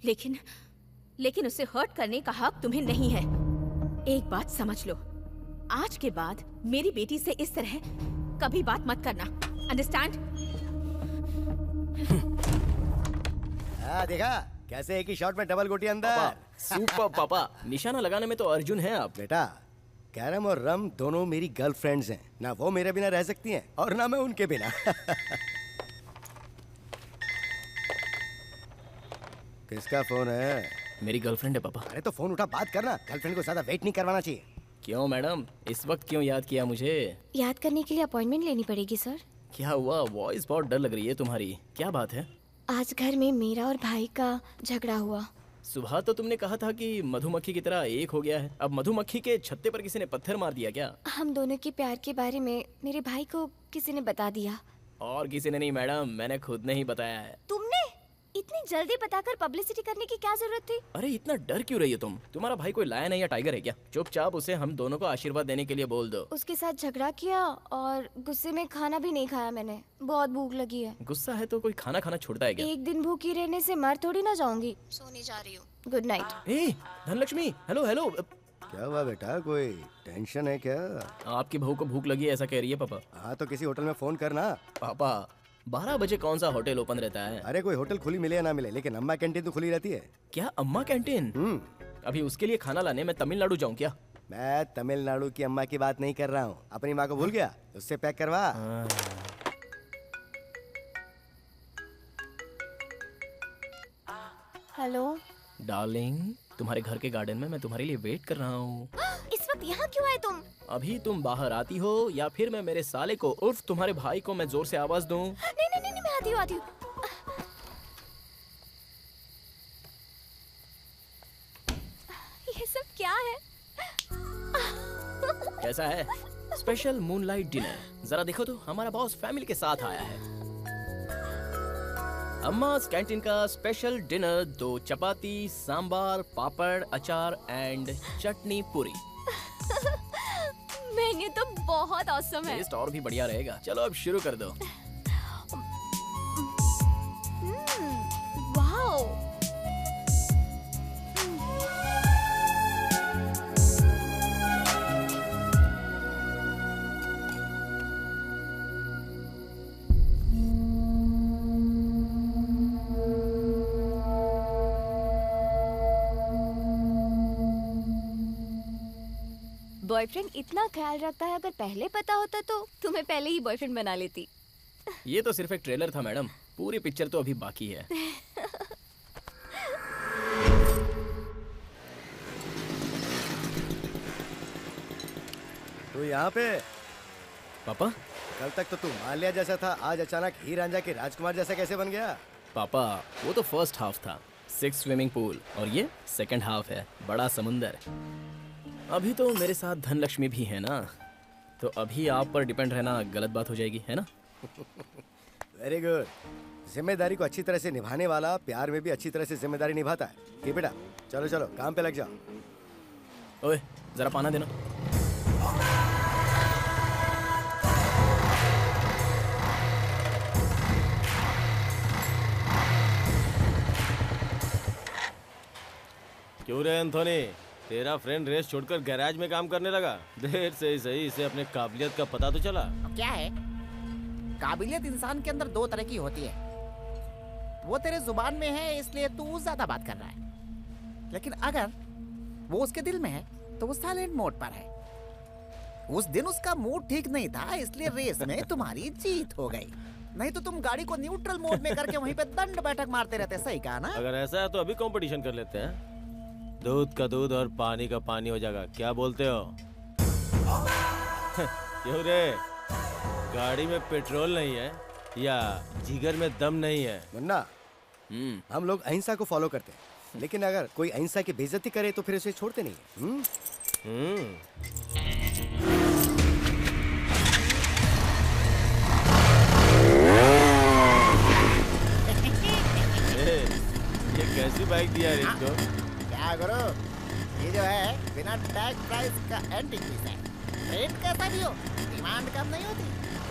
लेकिन उसे हर्ट करने का हक तुम्हें नहीं है। एक बात समझ लो, आज के बाद मेरी बेटी से इस तरह कभी बात मत करना। अंडरस्टैंड? हाँ देखा कैसे एक ही शॉट में डबल गोटी अंदर। पापा सुपर पापा, निशाना लगाने में तो अर्जुन है आप। बेटा कैरम और रम दोनों मेरी गर्लफ्रेंड्स हैं, ना वो मेरे बिना रह सकती हैं और ना मैं उनके बिना। किसका फोन है? मेरी गर्लफ्रेंड है पापा। अरे तो फोन उठा, बात करना। गर्लफ्रेंड को ज्यादा वेट नहीं करवाना चाहिए। क्यों मैडम, इस वक्त क्यों याद किया मुझे? याद करने के लिए अपॉइंटमेंट लेनी पड़ेगी सर। क्या हुआ? वॉइस बहुत डर लग रही है तुम्हारी, क्या बात है? आज घर में मेरा और भाई का झगड़ा हुआ। सुबह तो तुमने कहा था कि मधुमक्खी की तरह एक हो गया है, अब मधुमक्खी के छत्ते पर किसी ने पत्थर मार दिया क्या? हम दोनों के प्यार के बारे में मेरे भाई को किसी ने बता दिया। और किसी ने नहीं मैडम, मैंने खुद ने ही बताया है। तुमने इतनी जल्दी बताकर पब्लिसिटी करने की क्या जरूरत थी? अरे इतना डर क्यों रही हो तुम? तुम्हारा भाई कोई लायन है या टाइगर है क्या? चुपचाप उसे हम दोनों को आशीर्वाद देने के लिए बोल दो। उसके साथ झगड़ा किया और गुस्से में खाना भी नहीं खाया मैंने। बहुत भूख लगी है। गुस्सा है तो कोई खाना खाना छोड़ता है क्या? एक दिन भूखी रहने से मर थोड़ी ना जाऊंगी। सोने जा रही हूँ। Good night. ए धनलक्ष्मी, हेलो हेलो। क्या हुआ बेटा, कोई टेंशन है क्या? आपकी बहू को भूख लगी है ऐसा कह रही है पापा। हाँ तो किसी होटल में फोन करना। पापा 12 बजे कौन सा होटल ओपन रहता है? अरे कोई होटल खुली मिले या ना मिले, लेकिन अम्मा कैंटीन तो खुली रहती है। क्या अम्मा कैंटीन? अभी उसके लिए खाना लाने मैं तमिलनाडु जाऊँ क्या? मैं तमिलनाडु की अम्मा की बात नहीं कर रहा हूँ। अपनी माँ को भूल गया, उससे पैक करवा। हेलो डार्लिंग, तुम्हारे घर के गार्डन में मैं तुम्हारे लिए वेट कर रहा हूँ। इस वक्त यहाँ क्यों आए तुम? अभी तुम बाहर आती हो या फिर मैं मेरे साले को उर्फ तुम्हारे भाई को मैं जोर से आवाज दूं? नहीं नहीं नहीं, मैं आती हूँ। ये सब क्या है? कैसा है स्पेशल मूनलाइट डिनर? जरा देखो तो, हमारा बॉस फैमिली के साथ आया है। अम्मा's कैंटीन का स्पेशल डिनर, 2 चपाती, सांबार, पापड़, अचार एंड चटनी पूरी। मेन्यू तो बहुत ऑसम है। टेस्ट और भी बढ़िया रहेगा। चलो अब शुरू कर दो। वाओ। बॉयफ्रेंड इतना ख्याल रखता है, अगर पहले पता होता तो तुम्हें पहले ही बॉयफ्रेंड बना लेती। ये तो सिर्फ एक ट्रेलर था मैडम, पूरी पिक्चर तो अभी बाकी है। तू यहाँ पे? पापा कल तक तो तू माल्या जैसा था, आज अचानक हीर रांझा के राजकुमार जैसा कैसे बन गया? पापा वो तो फर्स्ट हाफ था, 6 स्विमिंग पूल, और ये सेकंड हाफ है, बड़ा समुंदर। अभी तो मेरे साथ धनलक्ष्मी भी है ना, तो अभी आप पर डिपेंड रहना गलत बात हो जाएगी, है ना? Very good. जिम्मेदारी को अच्छी तरह से निभाने वाला प्यार में भी अच्छी तरह से जिम्मेदारी निभाता है। ये बेटा चलो चलो काम पे लग जाओ। ओए जरा पाना देना। क्यों रे एंथोनी, तेरा फ्रेंड रेस छोड़कर गैराज में काम करने लगा? देर से ही सही, इसे अपने काबिलियत का पता तो चला। क्या है? काबिलियत इंसान के अंदर 2 तरह की होती है। वो तेरे जुबान में है इसलिए तू ज्यादा बात कर रहा है, लेकिन अगर वो उसके दिल में है तो वो साइलेंट मोड पर है। उस दिन उसका मूड ठीक नहीं था, इसलिए रेस में तुम्हारी जीत हो गई। नहीं तो तुम गाड़ी को न्यूट्रल मोड में करके वहीं पे दंड बैठक मारते रहते। सही कहा ना? अगर ऐसा है तो अभी कंपटीशन कर लेते हैं। दूध का दूध और पानी का पानी हो जाएगा, क्या बोलते हो? क्यों रे, गाड़ी में पेट्रोल नहीं है या जिगर में दम नहीं है? मुन्ना, हम लोग अहिंसा को फॉलो करते हैं, लेकिन अगर कोई अहिंसा की बेइज्जती करे तो फिर उसे छोड़ते नहीं। ये कैसी बाइक दिया है इसको? क्या करो, ये जो है बिना टैग प्राइस का एंटीक पीस है। रेट कैसा भी हो, डिमांड कम नहीं होती।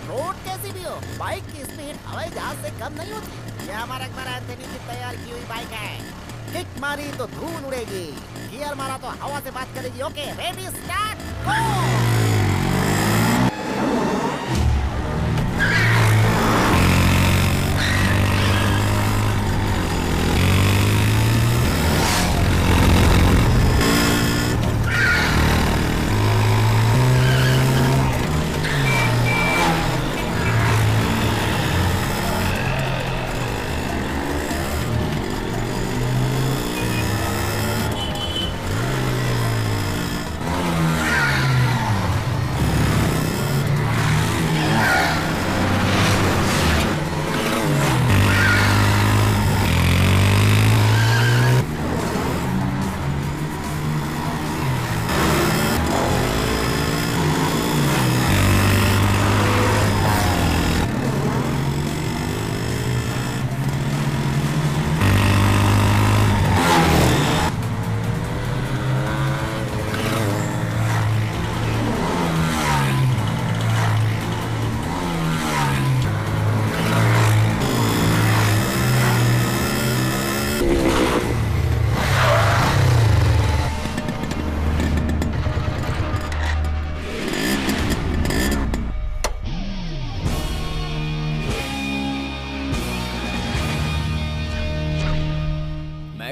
रोड कैसी भी हो, बाइक की स्पीड हवाई जहाज से कम नहीं होती। ये हमारा अकबर एंथनी की तैयार की हुई बाइक है। किक मारी तो धूल उड़ेगी, गियर मारा तो हवा से बात करेगी। ओके रेडी स्टार्ट गो।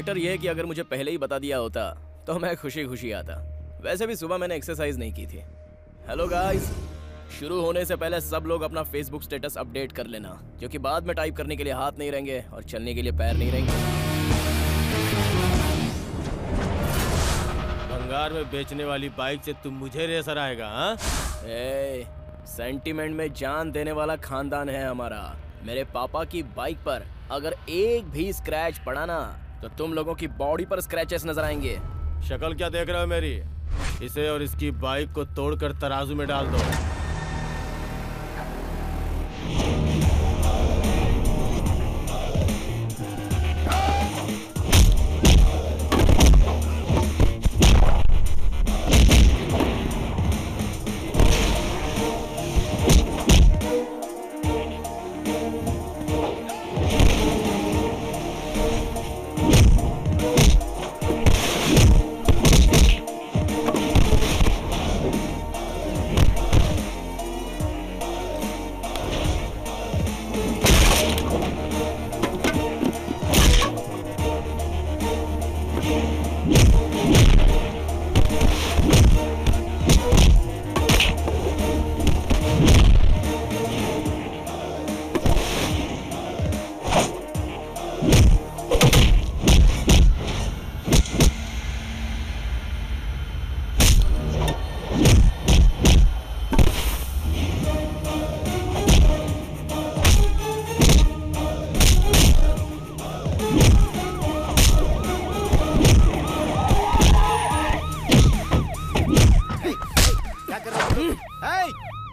मैटर ये है कि अगर मुझे पहले ही बता दिया होता तो मैं खुशी खुशी आता। वैसे भी सुबह मैंने एक्सरसाइज नहीं की थी। हेलो गाइस, शुरू होने से पहले सब लोग अपना फेसबुक स्टेटस अपडेट कर लेना, क्योंकि बाद में टाइप करने के लिए हाथ नहीं रहेंगे और चलने के लिए पैर नहीं रहेंगे। भंगार में बेचने वाली बाइक से तुम मुझे रेस हराएगा? हाँ, सेंटिमेंट में जान देने वाला खानदान है हमारा। मेरे पापा की बाइक पर अगर एक भी स्क्रैच पड़ा ना तो तुम लोगों की बॉडी पर स्क्रैचेस नजर आएंगे। शक्ल क्या देख रहे हो मेरी? इसे और इसकी बाइक को तोड़कर तराजू में डाल दो।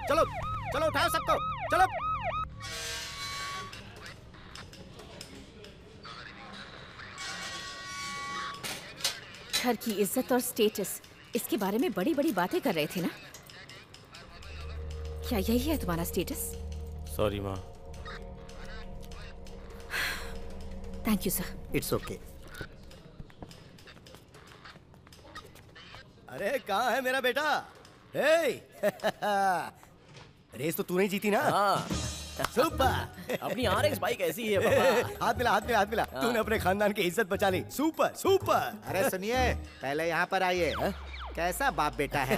चलो चलो उठाओ सबको, चलो। घर की इज्जत और स्टेटस, इसके बारे में बड़ी बड़ी बातें कर रहे थे ना? क्या यही है तुम्हारा स्टेटस? सॉरी माँ। Thank you sir. It's okay. अरे कहाँ है मेरा बेटा? रेस तो तूने जीती ना? हाँ। सुपर। अपनी RX बाइक ऐसी ही है पापा। हाथ मिला, हाथ मिला, हाथ मिला। तूने अपने खानदान की इज्जत बचा ली। Super super. अरे सुनिए, पहले यहाँ पर आइए। कैसा बाप बेटा है?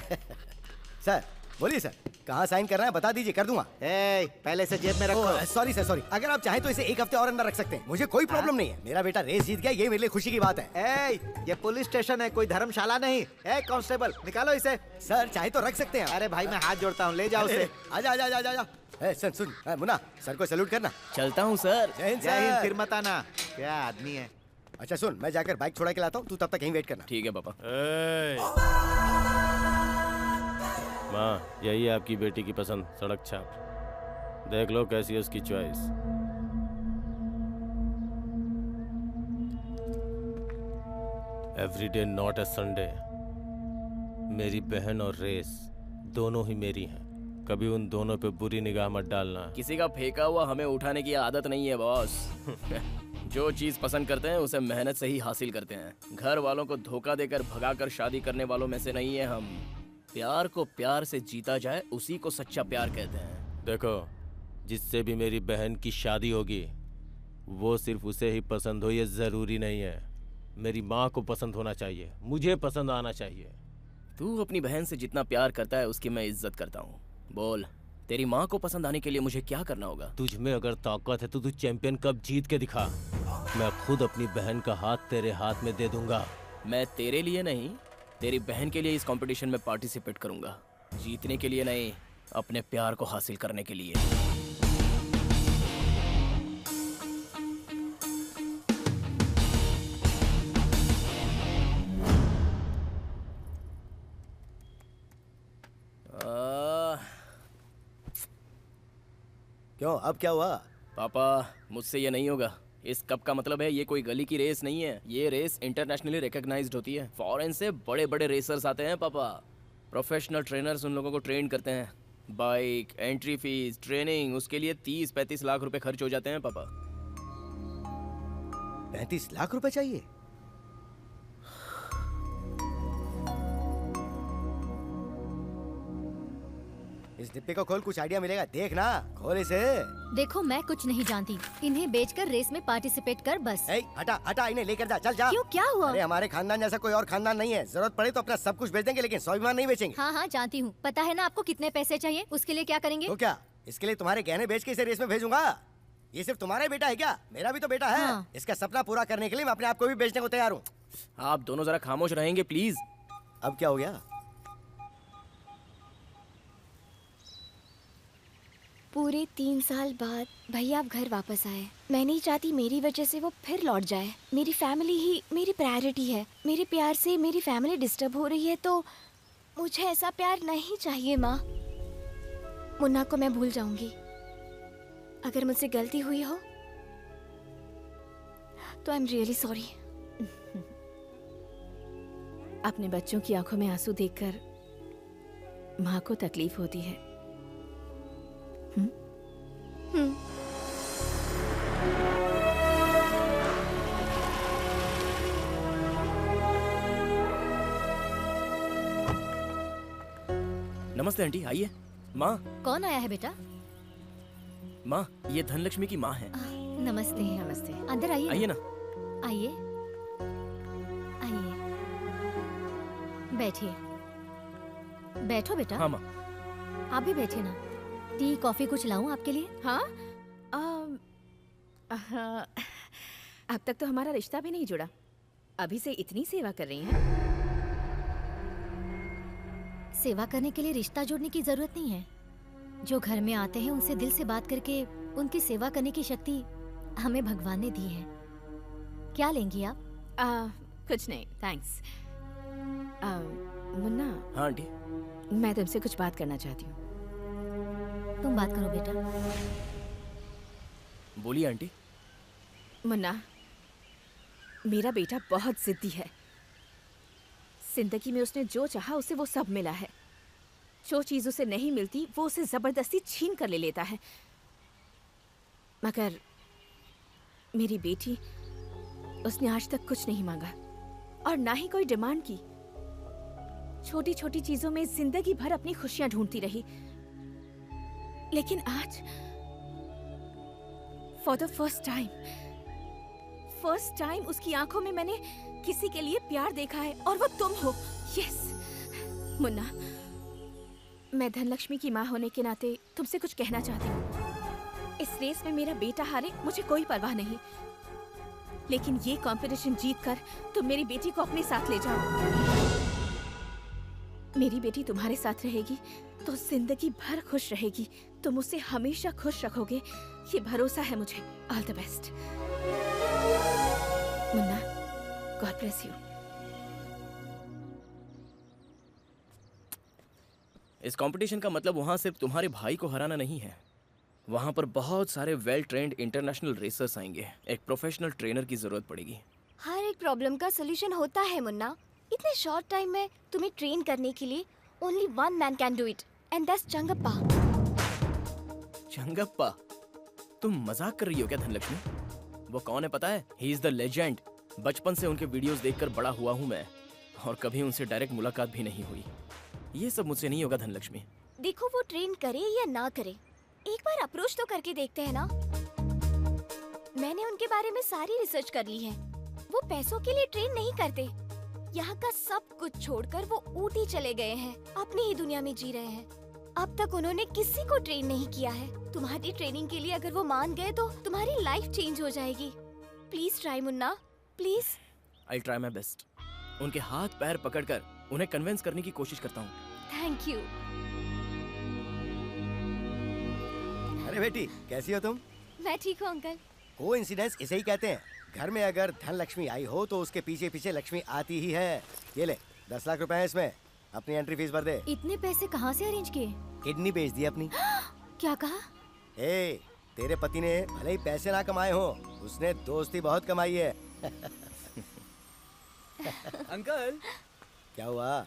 सर बोलिए सर, कहाँ साइन करना है बता दीजिए, कर दूंगा। पहले से जेब में रखो। Sorry sir, sorry. अगर आप चाहें तो इसे एक हफ्ते और अंदर रख सकते हैं, मुझे कोई प्रॉब्लम नहीं है। मेरा बेटा रेस जीत गया, ये मेरे लिए खुशी की बात है। ये पुलिस स्टेशन है, कोई धर्मशाला नहीं। कांस्टेबल निकालो इसे। सर चाहे तो रख सकते हैं। अरे भाई मैं हाथ जोड़ता हूँ, ले जाओ उसे। आजा आजा आजा आजा। सुन सुन मुन्ना, सर को सैल्यूट करना। चलता हूँ सर। जय हिंद, फिर मत आना। क्या आदमी है। अच्छा सुन, मैं जाकर बाइक छुड़ा के लाता हूँ, तू तब तक यहीं वेट करना। ठीक है पापा। माँ, यही है आपकी बेटी की पसंद, सड़क छाप। देख लो कैसी है उसकी choice. Every day not a Sunday. मेरी बहन और रेस दोनों ही मेरी हैं। कभी उन दोनों पे बुरी निगाह मत डालना। किसी का फेंका हुआ हमें उठाने की आदत नहीं है बॉस। जो चीज पसंद करते हैं उसे मेहनत से ही हासिल करते हैं। घर वालों को धोखा देकर भगाकर शादी करने वालों में से नहीं है हम। प्यार को प्यार से जीता जाए, उसी को सच्चा प्यार कहते हैं। देखो, जिससे भी मेरी बहन की शादी होगी वो सिर्फ उसे ही पसंद हो ये जरूरी नहीं है। मेरी माँ को पसंद होना चाहिए, मुझे पसंद आना चाहिए। तू अपनी बहन से जितना प्यार करता है उसकी मैं इज्जत करता हूँ। बोल, तेरी माँ को पसंद आने के लिए मुझे क्या करना होगा? तुझ में अगर ताकत है तो तू चैंपियन कप जीत के दिखा। मैं खुद अपनी बहन का हाथ तेरे हाथ में दे दूंगा। मैं तेरे लिए नहीं, तेरी बहन के लिए इस कंपटीशन में पार्टिसिपेट करूंगा। जीतने के लिए नहीं, अपने प्यार को हासिल करने के लिए। क्यों, अब क्या हुआ? पापा, मुझसे ये नहीं होगा। इस कप का मतलब है ये कोई गली की रेस नहीं है। ये रेस इंटरनेशनली रिकॉग्नाइज्ड होती है। फॉरेन से बड़े बड़े रेसर्स आते हैं पापा। प्रोफेशनल ट्रेनर्स उन लोगों को ट्रेन करते हैं। बाइक, एंट्री फीस, ट्रेनिंग, उसके लिए 30-35 लाख रुपए खर्च हो जाते हैं पापा। 35 लाख रुपए चाहिए? इस डिब्बे को खोल, कुछ आइडिया मिलेगा। देख ना, खोल इसे। देखो मैं कुछ नहीं जानती, इन्हें बेचकर रेस में पार्टिसिपेट कर बस। हटा हटा, इन्हें लेकर जा, चल जा। क्यों, क्या हुआ? अरे हमारे खानदान जैसा कोई और खानदान नहीं है। जरूरत पड़े तो अपना सब कुछ बेच देंगे, लेकिन स्वाभिमान नहीं बेचेंगे। हाँ हाँ जानती हूँ। पता है ना आपको कितने पैसे चाहिए? उसके लिए क्या करेंगे? तो क्या इसके लिए तुम्हारे गहने बेच के इसे रेस में भेजूंगा? ये सिर्फ तुम्हारा ही बेटा है क्या? मेरा भी तो बेटा है। हाँ। इसका सपना पूरा करने के लिए मैं अपने आप को भी बेचने को तैयार हूँ। आप दोनों जरा खामोश रहेंगे प्लीज। अब क्या हो गया? पूरे 3 साल बाद भैया आप घर वापस आए। मैं नहीं चाहती मेरी वजह से वो फिर लौट जाए। मेरी फैमिली ही मेरी प्रायोरिटी है। मेरे प्यार से मेरी फैमिली डिस्टर्ब हो रही है, तो मुझे ऐसा प्यार नहीं चाहिए माँ। मुन्ना को मैं भूल जाऊंगी। अगर मुझसे गलती हुई हो तो आई एम रियली सॉरी। अपने बच्चों की आंखों में आंसू देखकर माँ को तकलीफ होती है। नमस्ते आंटी, आइए। माँ। कौन आया है बेटा? माँ, ये धनलक्ष्मी की माँ है। नमस्ते। नमस्ते। अंदर आइए। आइए ना। आइए आइए, बैठिए। बैठो बेटा। हाँ माँ। आप भी बैठिए ना। टी कॉफी कुछ लाऊं आपके लिए? हाँ, अब तक तो हमारा रिश्ता भी नहीं जुड़ा, अभी से इतनी सेवा कर रही हैं। सेवा करने के लिए रिश्ता जोड़ने की जरूरत नहीं है। जो घर में आते हैं उनसे दिल से बात करके उनकी सेवा करने की शक्ति हमें भगवान ने दी है। क्या लेंगी आप? कुछ नहीं, थैंक्स। मुन्ना। हाँ आंटी। मैं तुमसे कुछ बात करना चाहती हूँ। तुम बात करो बेटा। बोलिए आंटी। मुन्ना, मेरा बेटा बहुत जिद्दी है। जिंदगी में उसने जो चाहा उसे वो सब मिला है। जो चीज उसे नहीं मिलती वो उसे जबरदस्ती छीन कर ले लेता है। मगर मेरी बेटी, उसने आज तक कुछ नहीं मांगा और ना ही कोई डिमांड की। छोटी छोटी चीजों में जिंदगी भर अपनी खुशियां ढूंढती रही, लेकिन आज फॉर द फर्स्ट टाइम उसकी आंखों में मैंने किसी के लिए प्यार देखा है, और वो तुम हो। यस मुन्ना, मैं धनलक्ष्मी की माँ होने के नाते तुमसे कुछ कहना चाहती हूँ। इस रेस में मेरा बेटा हारे मुझे कोई परवाह नहीं, लेकिन ये कंपटीशन जीतकर तुम मेरी बेटी को अपने साथ ले जाओ। मेरी बेटी तुम्हारे साथ रहेगी तो जिंदगी भर खुश रहेगी। तुम उसे हमेशा खुश रखोगे, ये भरोसा है मुझे। All the best Munna, God bless you. इस कंपटीशन का मतलब वहाँ सिर्फ तुम्हारे भाई को हराना नहीं है। वहाँ पर बहुत सारे वेल ट्रेंड इंटरनेशनल रेसर्स आएंगे। एक प्रोफेशनल ट्रेनर की जरूरत पड़ेगी। हर एक प्रॉब्लम का सोल्यूशन होता है मुन्ना। इतने शॉर्ट टाइम में तुम्हें ट्रेन करने के लिए only one man can do it, and that's Changappa. Changappa? तुम मजाक कर रही हो क्या धनलक्ष्मी? वो कौन है पता है? He is the legend. बचपन से उनके वीडियोस देखकर बड़ा हुआ हूँ मैं, और कभी उनसे डायरेक्ट मुलाकात भी नहीं हुई। ये सब मुझसे नहीं होगा धनलक्ष्मी। देखो, वो ट्रेन करे या ना करे, एक बार अप्रोच तो करके देखते हैं ना। मैंने उनके बारे में सारी रिसर्च कर ली है। वो पैसों के लिए ट्रेन नहीं करते। यहाँ का सब कुछ छोड़कर वो ऊटी चले गए हैं, अपनी ही दुनिया में जी रहे हैं। अब तक उन्होंने किसी को ट्रेन नहीं किया है। तुम्हारी ट्रेनिंग के लिए अगर वो मान गए तो तुम्हारी लाइफ चेंज हो जाएगी। Please try Munna, please. I try my best. उनके हाथ पैर पकड़कर उन्हें कन्विंस करने की कोशिश करता हूँ। Thank you. अरे बेटी, कैसी हो तुम? मैं ठीक हूँ अंकल। कोइंसिडेंस इसे ही कहते हैं। घर में अगर धन लक्ष्मी आई हो तो उसके पीछे पीछे लक्ष्मी आती ही है। ये ले, 10 लाख रुपए है इसमें। अपनी एंट्री फीस भर दे। इतने पैसे कहाँ से अरेंज किए? किडनी बेच दी अपनी। क्या कहा? तेरे पति ने भले ही पैसे ना कमाए हो, उसने दोस्ती बहुत कमाई है। अंकल, क्या हुआ?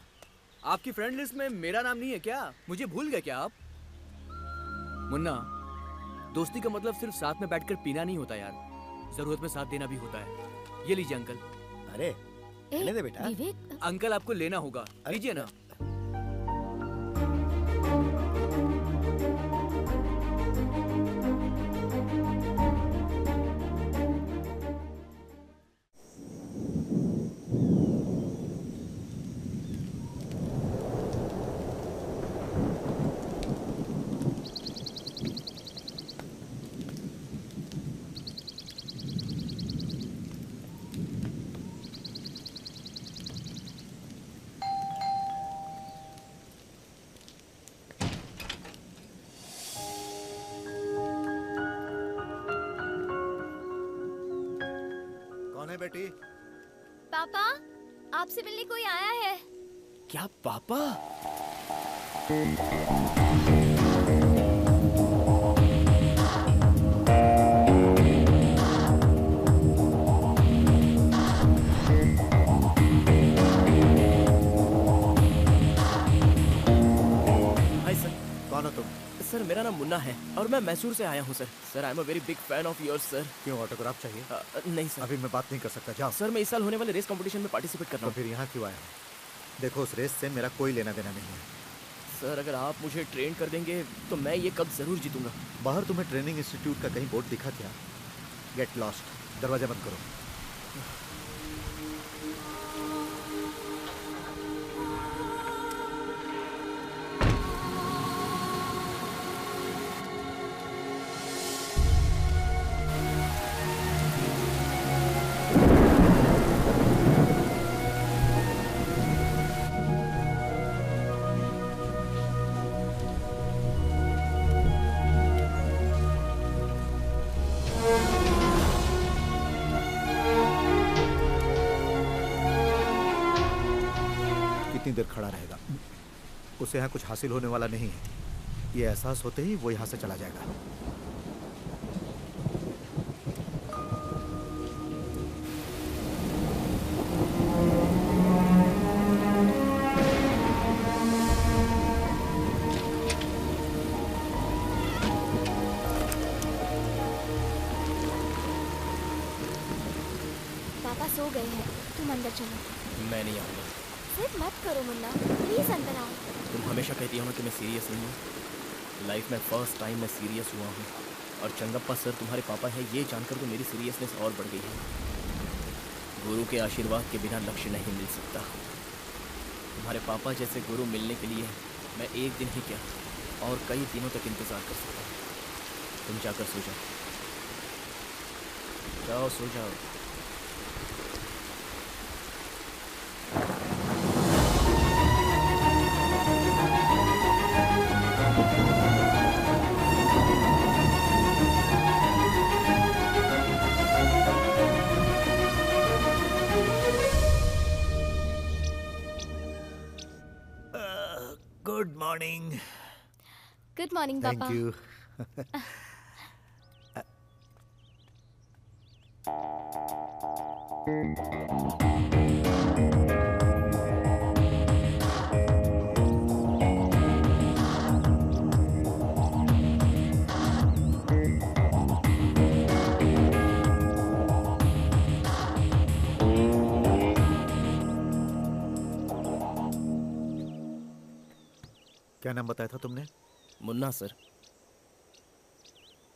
आपकी फ्रेंड लिस्ट में मेरा नाम नहीं है क्या? मुझे भूल गए क्या आप? मुन्ना, दोस्ती का मतलब सिर्फ साथ में बैठकर पीना नहीं होता यार, जरूरत में साथ देना भी होता है। ये लीजिए अंकल। अरे लेने दे बेटा। अंकल आपको लेना होगा, लीजिए ना। कौन है बेटी? पापा, आपसे मिलने कोई आया है। क्या पापा? Hi sir. कौन हो तुम? सर मेरा नाम मुन्ना है और मैं मैसूर से आया हूँ sir. Sir I am a very big fan of yours sir. क्यों, ऑटोग्राफ चाहिए? नहीं सर। अभी मैं बात नहीं कर सकता, जाओ। सर मैं इस साल होने वाले रेस कंपटीशन में पार्टिसिपेट कर रहा तो हूँ। फिर यहाँ क्यों आया? देखो, उस रेस से मेरा कोई लेना देना नहीं है। सर अगर आप मुझे ट्रेन कर देंगे तो मैं ये कप जरूर जीतूंगा। बाहर तुम्हें ट्रेनिंग इंस्टीट्यूट का कहीं बोर्ड दिखा क्या? Get lost. दरवाजा बंद करो। कितनी देर खड़ा रहेगा? उसे यहाँ कुछ हासिल होने वाला नहीं है। ये एहसास होते ही वो यहाँ से चला जाएगा। पापा सो गए हैं, तुम अंदर चलो। मैं नहीं आऊँगा। सिर्फ मत करो मुन्ना, प्लीज अंदर आओ। तुम हमेशा कहती हो ना कि मैं सीरियस नहीं हूँ। लाइफ में फर्स्ट टाइम मैं सीरियस हुआ हूँ और चंगप्पा सर तुम्हारे पापा है ये जानकर तो मेरी सीरियसनेस और बढ़ गई है। गुरु के आशीर्वाद के बिना लक्ष्य नहीं मिल सकता। तुम्हारे पापा जैसे गुरु मिलने के लिए मैं एक दिन ही क्या और कई दिनों तक इंतज़ार कर सकता हूँ। तुम जाकर सो जाओ। जाओ सो जाओ। Good morning. गुड मॉर्निंग पापा। Thank you. क्या नाम बताया था तुमने? मुन्ना सर।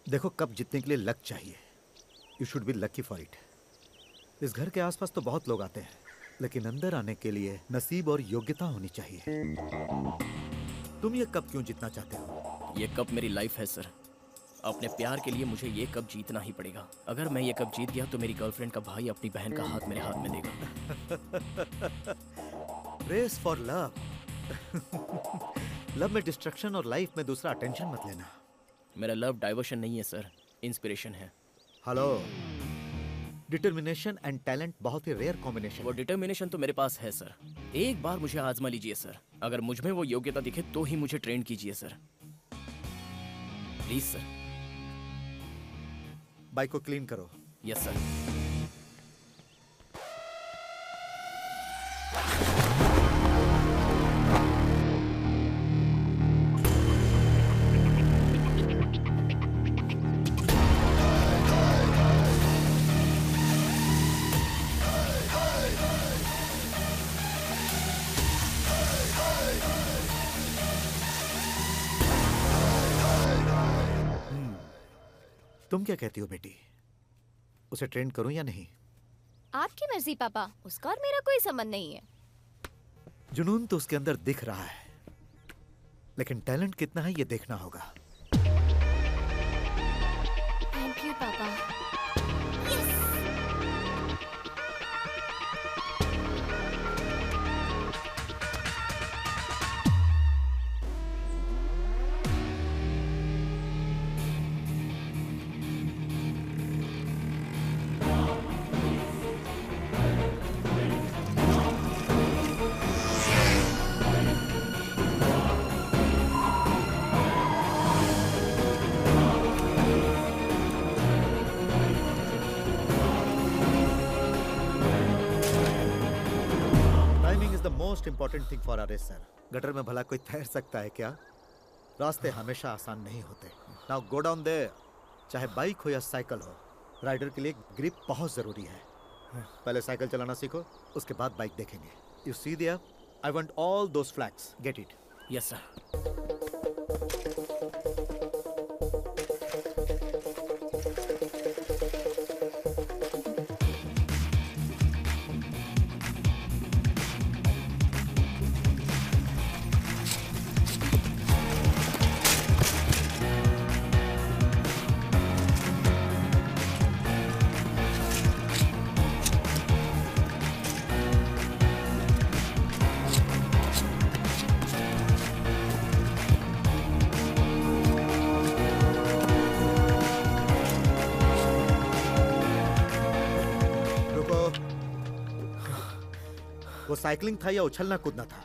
देखो, कप जीतने के लिए लक चाहिए। You should be lucky for it. इस घर के आसपास तो बहुत लोग आते हैं, लेकिन अंदर आने के लिए नसीब और योग्यता होनी चाहिए। तुम ये कप क्यों जीतना चाहते हो? ये कप मेरी लाइफ है सर। अपने प्यार के लिए मुझे ये कप जीतना ही पड़ेगा। अगर मैं ये कप जीत गया तो मेरी गर्लफ्रेंड का भाई अपनी बहन का हाथ मेरे हाथ में देगा। Race for love. लव में डिस्ट्रक्शन और लाइफ में दूसरा अटेंशन मत लेना। मेरा लव डाइवर्शन नहीं है सर, इंस्पिरेशन है। हेलो, डिटर्मिनेशन एंड टैलेंट बहुत ही रेयर कॉम्बिनेशन। वो डिटर्मिनेशन तो मेरे पास है सर। एक बार मुझे आजमा लीजिए सर। अगर मुझ में वो योग्यता दिखे तो ही मुझे ट्रेन कीजिए सर, प्लीज सर। बाइक को क्लीन करो। Yes sir. तुम क्या कहती हो बेटी? उसे ट्रेन करूं या नहीं? आपकी मर्जी पापा, उसका और मेरा कोई संबंध नहीं है। जुनून तो उसके अंदर दिख रहा है, लेकिन टैलेंट कितना है ये देखना होगा। थैंक यू पापा। The most important thing for a racer. Gutter में भला कोई तैर सकता है क्या? रास्ते हमेशा आसान नहीं होते। Now go down there. चाहे बाइक हो या साइकिल हो, राइडर के लिए ग्रिप बहुत जरूरी है। पहले साइकिल चलाना सीखो, उसके बाद बाइक देखेंगे। You see there, I want all those flags. Get it? Yes sir. वो साइकिलिंग था या उछलना कूदना था?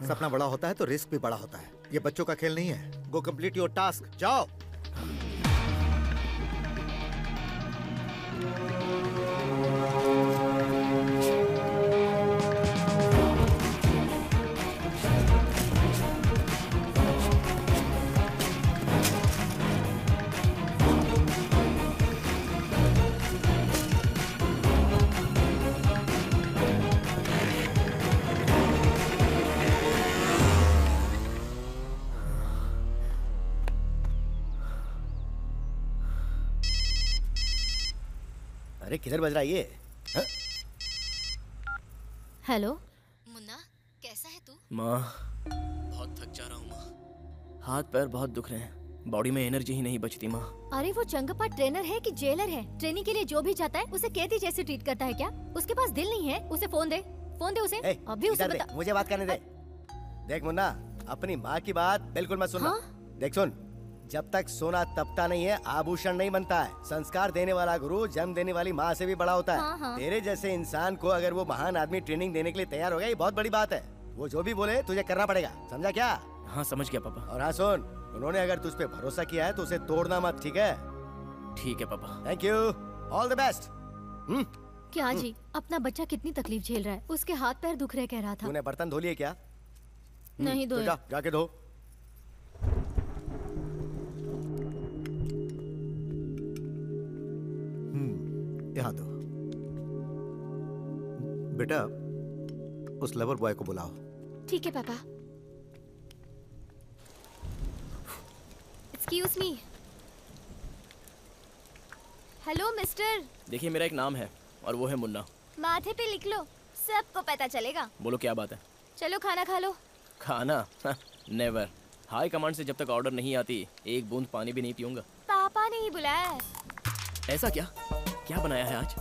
सपना बड़ा होता है तो रिस्क भी बड़ा होता है। ये बच्चों का खेल नहीं है। गो कंप्लीट योर टास्क, जाओ। अरे किधर बज रहा है ये? हाँ? हेलो मुन्ना, कैसा है तू? माँ, बहुत थक जा रहा हूँ माँ। हाथ पैर बहुत दुख रहे हैं। बॉडी में एनर्जी ही नहीं बचती माँ। अरे वो चंगप्पा ट्रेनर है कि जेलर है? ट्रेनिंग के लिए जो भी जाता है उसे कैदी जैसे ट्रीट करता है क्या? उसके पास दिल नहीं है? उसे फोन दे, फोन दे उसे। अभी उसे इधर बता। दे, मुझे बात करने दे। देख मुन्ना, अपनी माँ की बात बिल्कुल मत सुनना। देख सुन, जब तक सोना तपता नहीं है, आभूषण नहीं बनता है। संस्कार देने वाला गुरु जन्म देने वाली माँ से भी बड़ा होता है। हाँ, हाँ। तेरे जैसे इंसान को अगर वो महान आदमी ट्रेनिंग देने के लिए तैयार हो गया, ये बहुत बड़ी बात है। वो जो भी बोले तुझे करना पड़ेगा, समझा क्या? हाँ समझ गया पापा। और हाँ सुन, उन्होंने अगर तुझ पे भरोसा किया है तो उसे तोड़ना मत, ठीक है? ठीक है पापा। Thank you, all the best. क्या जी, अपना बच्चा कितनी तकलीफ झेल रहा है। उसके हाथ पैर दुख रहे कह रहा था। तूने बर्तन धो लिए क्या? नहीं तो धोए। जा, जाके धो। यहाँ दो। बेटा, उस लवर बॉय को बुलाओ। ठीक है पापा। Excuse me. Hello mister. देखिए मेरा एक नाम है और वो है मुन्ना। माथे पे लिख लो, सबको पता चलेगा। बोलो क्या बात है? चलो खाना खा लो। खाना? नेवर। हाई कमांड से जब तक ऑर्डर नहीं आती, एक बूंद पानी भी नहीं पीऊंगा। पापा ने ही बुलाया है। ऐसा क्या? क्या बनाया है आज?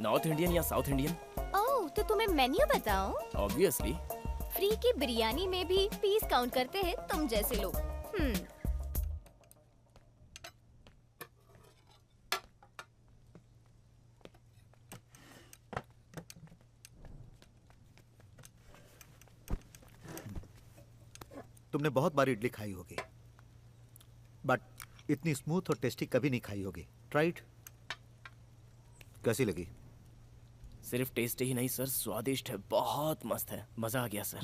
नॉर्थ इंडियन या साउथ इंडियन? ओह, तो तुम्हें मेन्यू बताऊं? ऑब्वियसली। फ्री की बिरयानी में भी पीस काउंट करते हैं तुम जैसे लोग। तुमने बहुत बार इडली खाई होगी, बट इतनी स्मूथ और टेस्टी कभी नहीं खाई होगी। ट्राइड? कैसी लगी? सिर्फ टेस्ट ही नहीं सर, स्वादिष्ट है, बहुत मस्त है, मजा आ गया सर।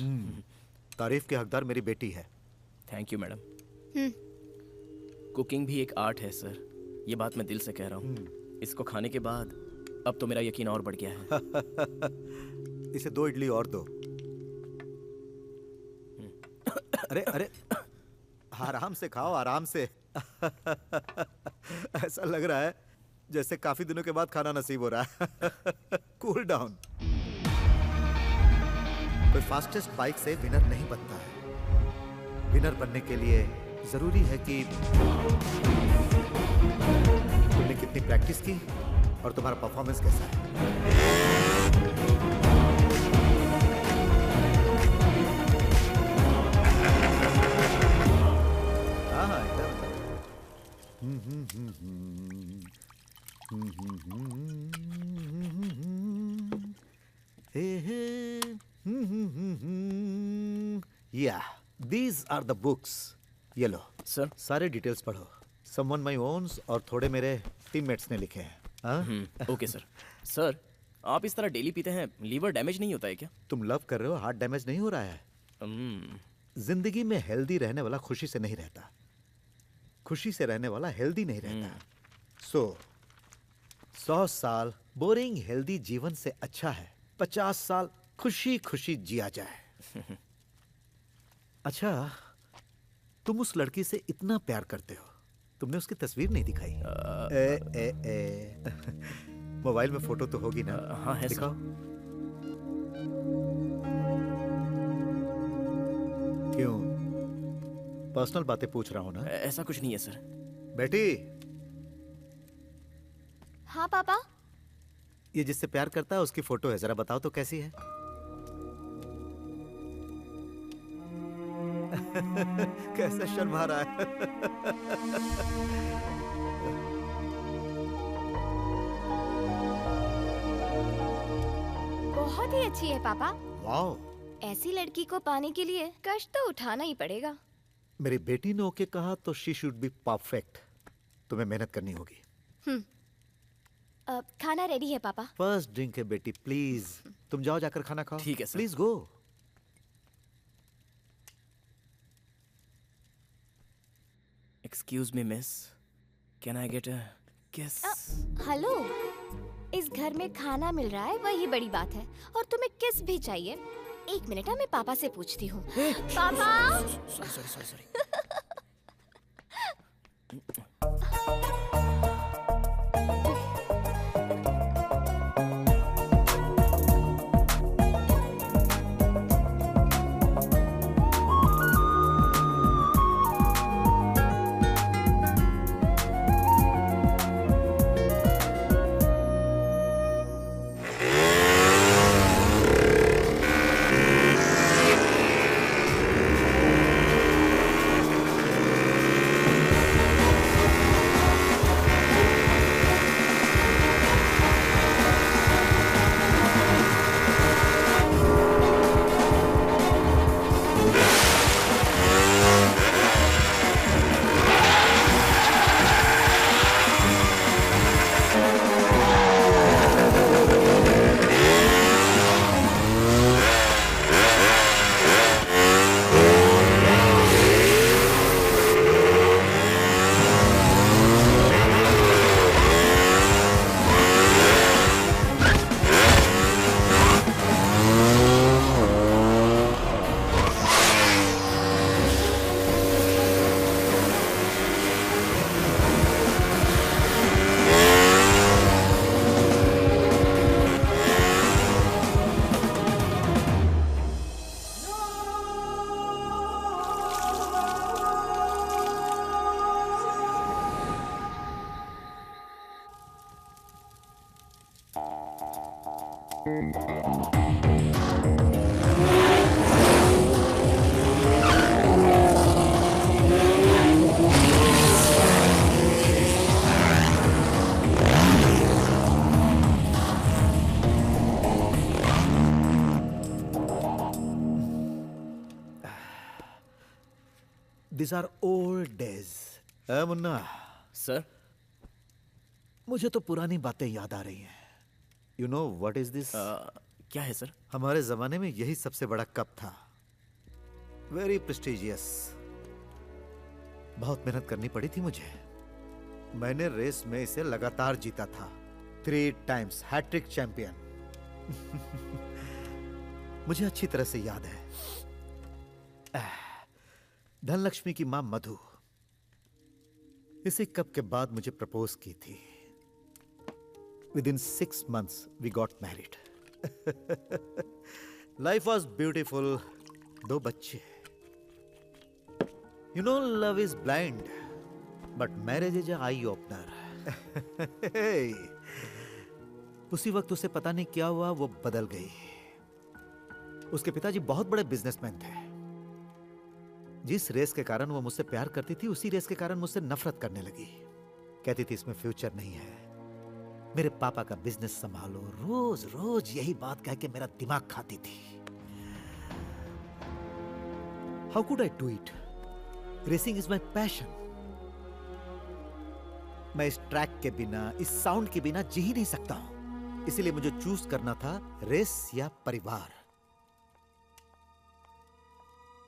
तारीफ के हकदार मेरी बेटी है। Thank you madam. कुकिंग भी एक आर्ट है सर, ये बात मैं दिल से कह रहा हूँ। इसको खाने के बाद अब तो मेरा यकीन और बढ़ गया है। इसे 2 इडली और दो। अरे अरे, आराम से खाओ, आराम से। ऐसा लग रहा है जैसे काफी दिनों के बाद खाना नसीब हो रहा है। Cool down. कोई फास्टेस्ट बाइक से विनर नहीं बनता है। विनर बनने के लिए जरूरी है कि तुमने कितनी प्रैक्टिस की और तुम्हारा परफॉर्मेंस कैसा है। हाँ, एकदम। Yeah, these are the books. ये लो सर। सारे डिटेल्स पढ़ो। Someone my owns और थोड़े मेरे टीममेट्स ने लिखे हैं। हाँ? Okay sir. सर, आप इस तरह डेली पीते हैं, लीवर डैमेज नहीं होता है क्या? तुम लव कर रहे हो, हार्ट डैमेज नहीं हो रहा है। जिंदगी में हेल्दी रहने वाला खुशी से नहीं रहता, खुशी से रहने वाला हेल्दी नहीं रहता। 100 साल बोरिंग हेल्दी जीवन से अच्छा है 50 साल खुशी खुशी जिया जाए। अच्छा, तुम उस लड़की से इतना प्यार करते हो, तुमने उसकी तस्वीर नहीं दिखाई? मोबाइल में फोटो तो होगी ना? हाँ है दिखाओ। क्यों, पर्सनल बातें पूछ रहा हूं ना? ऐसा कुछ नहीं है सर। बेटी, हाँ पापा। ये जिससे प्यार करता है उसकी फोटो है, जरा बताओ तो कैसी है? कैसा शर्मा रहा है। बहुत ही अच्छी है पापा। वाओ, ऐसी लड़की को पाने के लिए कष्ट तो उठाना ही पड़ेगा। मेरी बेटी ने ओके कहा तो शी शुड बी परफेक्ट। तुम्हें मेहनत करनी होगी। खाना रेडी है पापा। फर्स्ट ड्रिंक है बेटी, प्लीज तुम जाओ जाकर खाना खाओ। ठीक है sir. Please go. Excuse me miss, can I get a किस? हेलो, इस घर में खाना मिल रहा है वही बड़ी बात है, और तुम्हें किस भी चाहिए? एक मिनट, मैं पापा से पूछती हूँ। पापा। Sorry. These are old days. Munna sir, मुझे तो पुरानी बातें याद आ रही हैं। You know what is this? क्या है सर? हमारे जमाने में यही सबसे बड़ा कप था। Very prestigious. बहुत मेहनत करनी पड़ी थी मुझे। मैंने रेस में इसे लगातार जीता था। 3 times हैट्रिक चैंपियन। मुझे अच्छी तरह से याद है। धनलक्ष्मी की मां मधु इसी कप के बाद मुझे प्रपोज की थी। Within 6 months we got married. Life was beautiful. 2 बच्चे। You know love is blind, but marriage is an eye opener. Hey. उसी वक्त उसे पता नहीं क्या हुआ, वो बदल गई। उसके पिताजी बहुत बड़े बिजनेसमैन थे। जिस रेस के कारण वो मुझसे प्यार करती थी, उसी रेस के कारण मुझसे नफरत करने लगी। कहती थी इसमें फ्यूचर नहीं है, मेरे पापा का बिजनेस संभालो। रोज रोज यही बात कह के मेरा दिमाग खाती थी। How could I do it? Racing is my passion. मैं इस ट्रैक के बिना, इस साउंड के बिना जी ही नहीं सकता हूं। इसीलिए मुझे चूज करना था रेस या परिवार।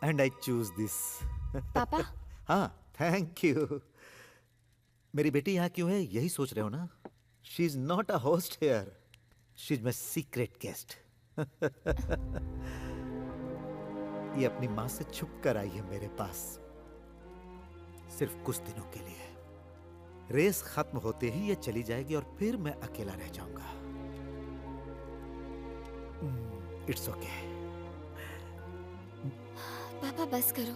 And I choose this. पापा हाँ, थैंक यू। मेरी बेटी यहाँ क्यों है, यही सोच रहे हो ना? She is not a host here, she is my secret guest. ये अपनी माँ से छुप कर आई है मेरे पास, सिर्फ कुछ दिनों के लिए। रेस खत्म होते ही ये चली जाएगी और फिर मैं अकेला रह जाऊंगा। It's okay. पापा बस करो,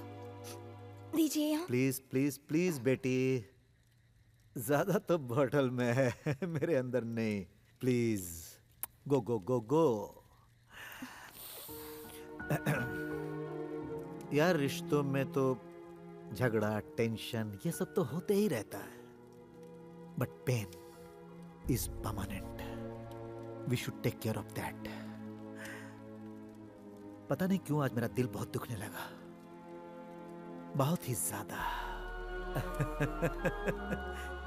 दीजिए यहाँ। प्लीज प्लीज प्लीज बेटी, ज्यादा तो बॉटल में है, मेरे अंदर नहीं। प्लीज गो गो गो गो। यार रिश्तों में तो झगड़ा, टेंशन, ये सब तो होते ही रहता है, but pain is permanent. We should take care of that. पता नहीं क्यों आज मेरा दिल बहुत दुखने लगा, बहुत ही ज्यादा।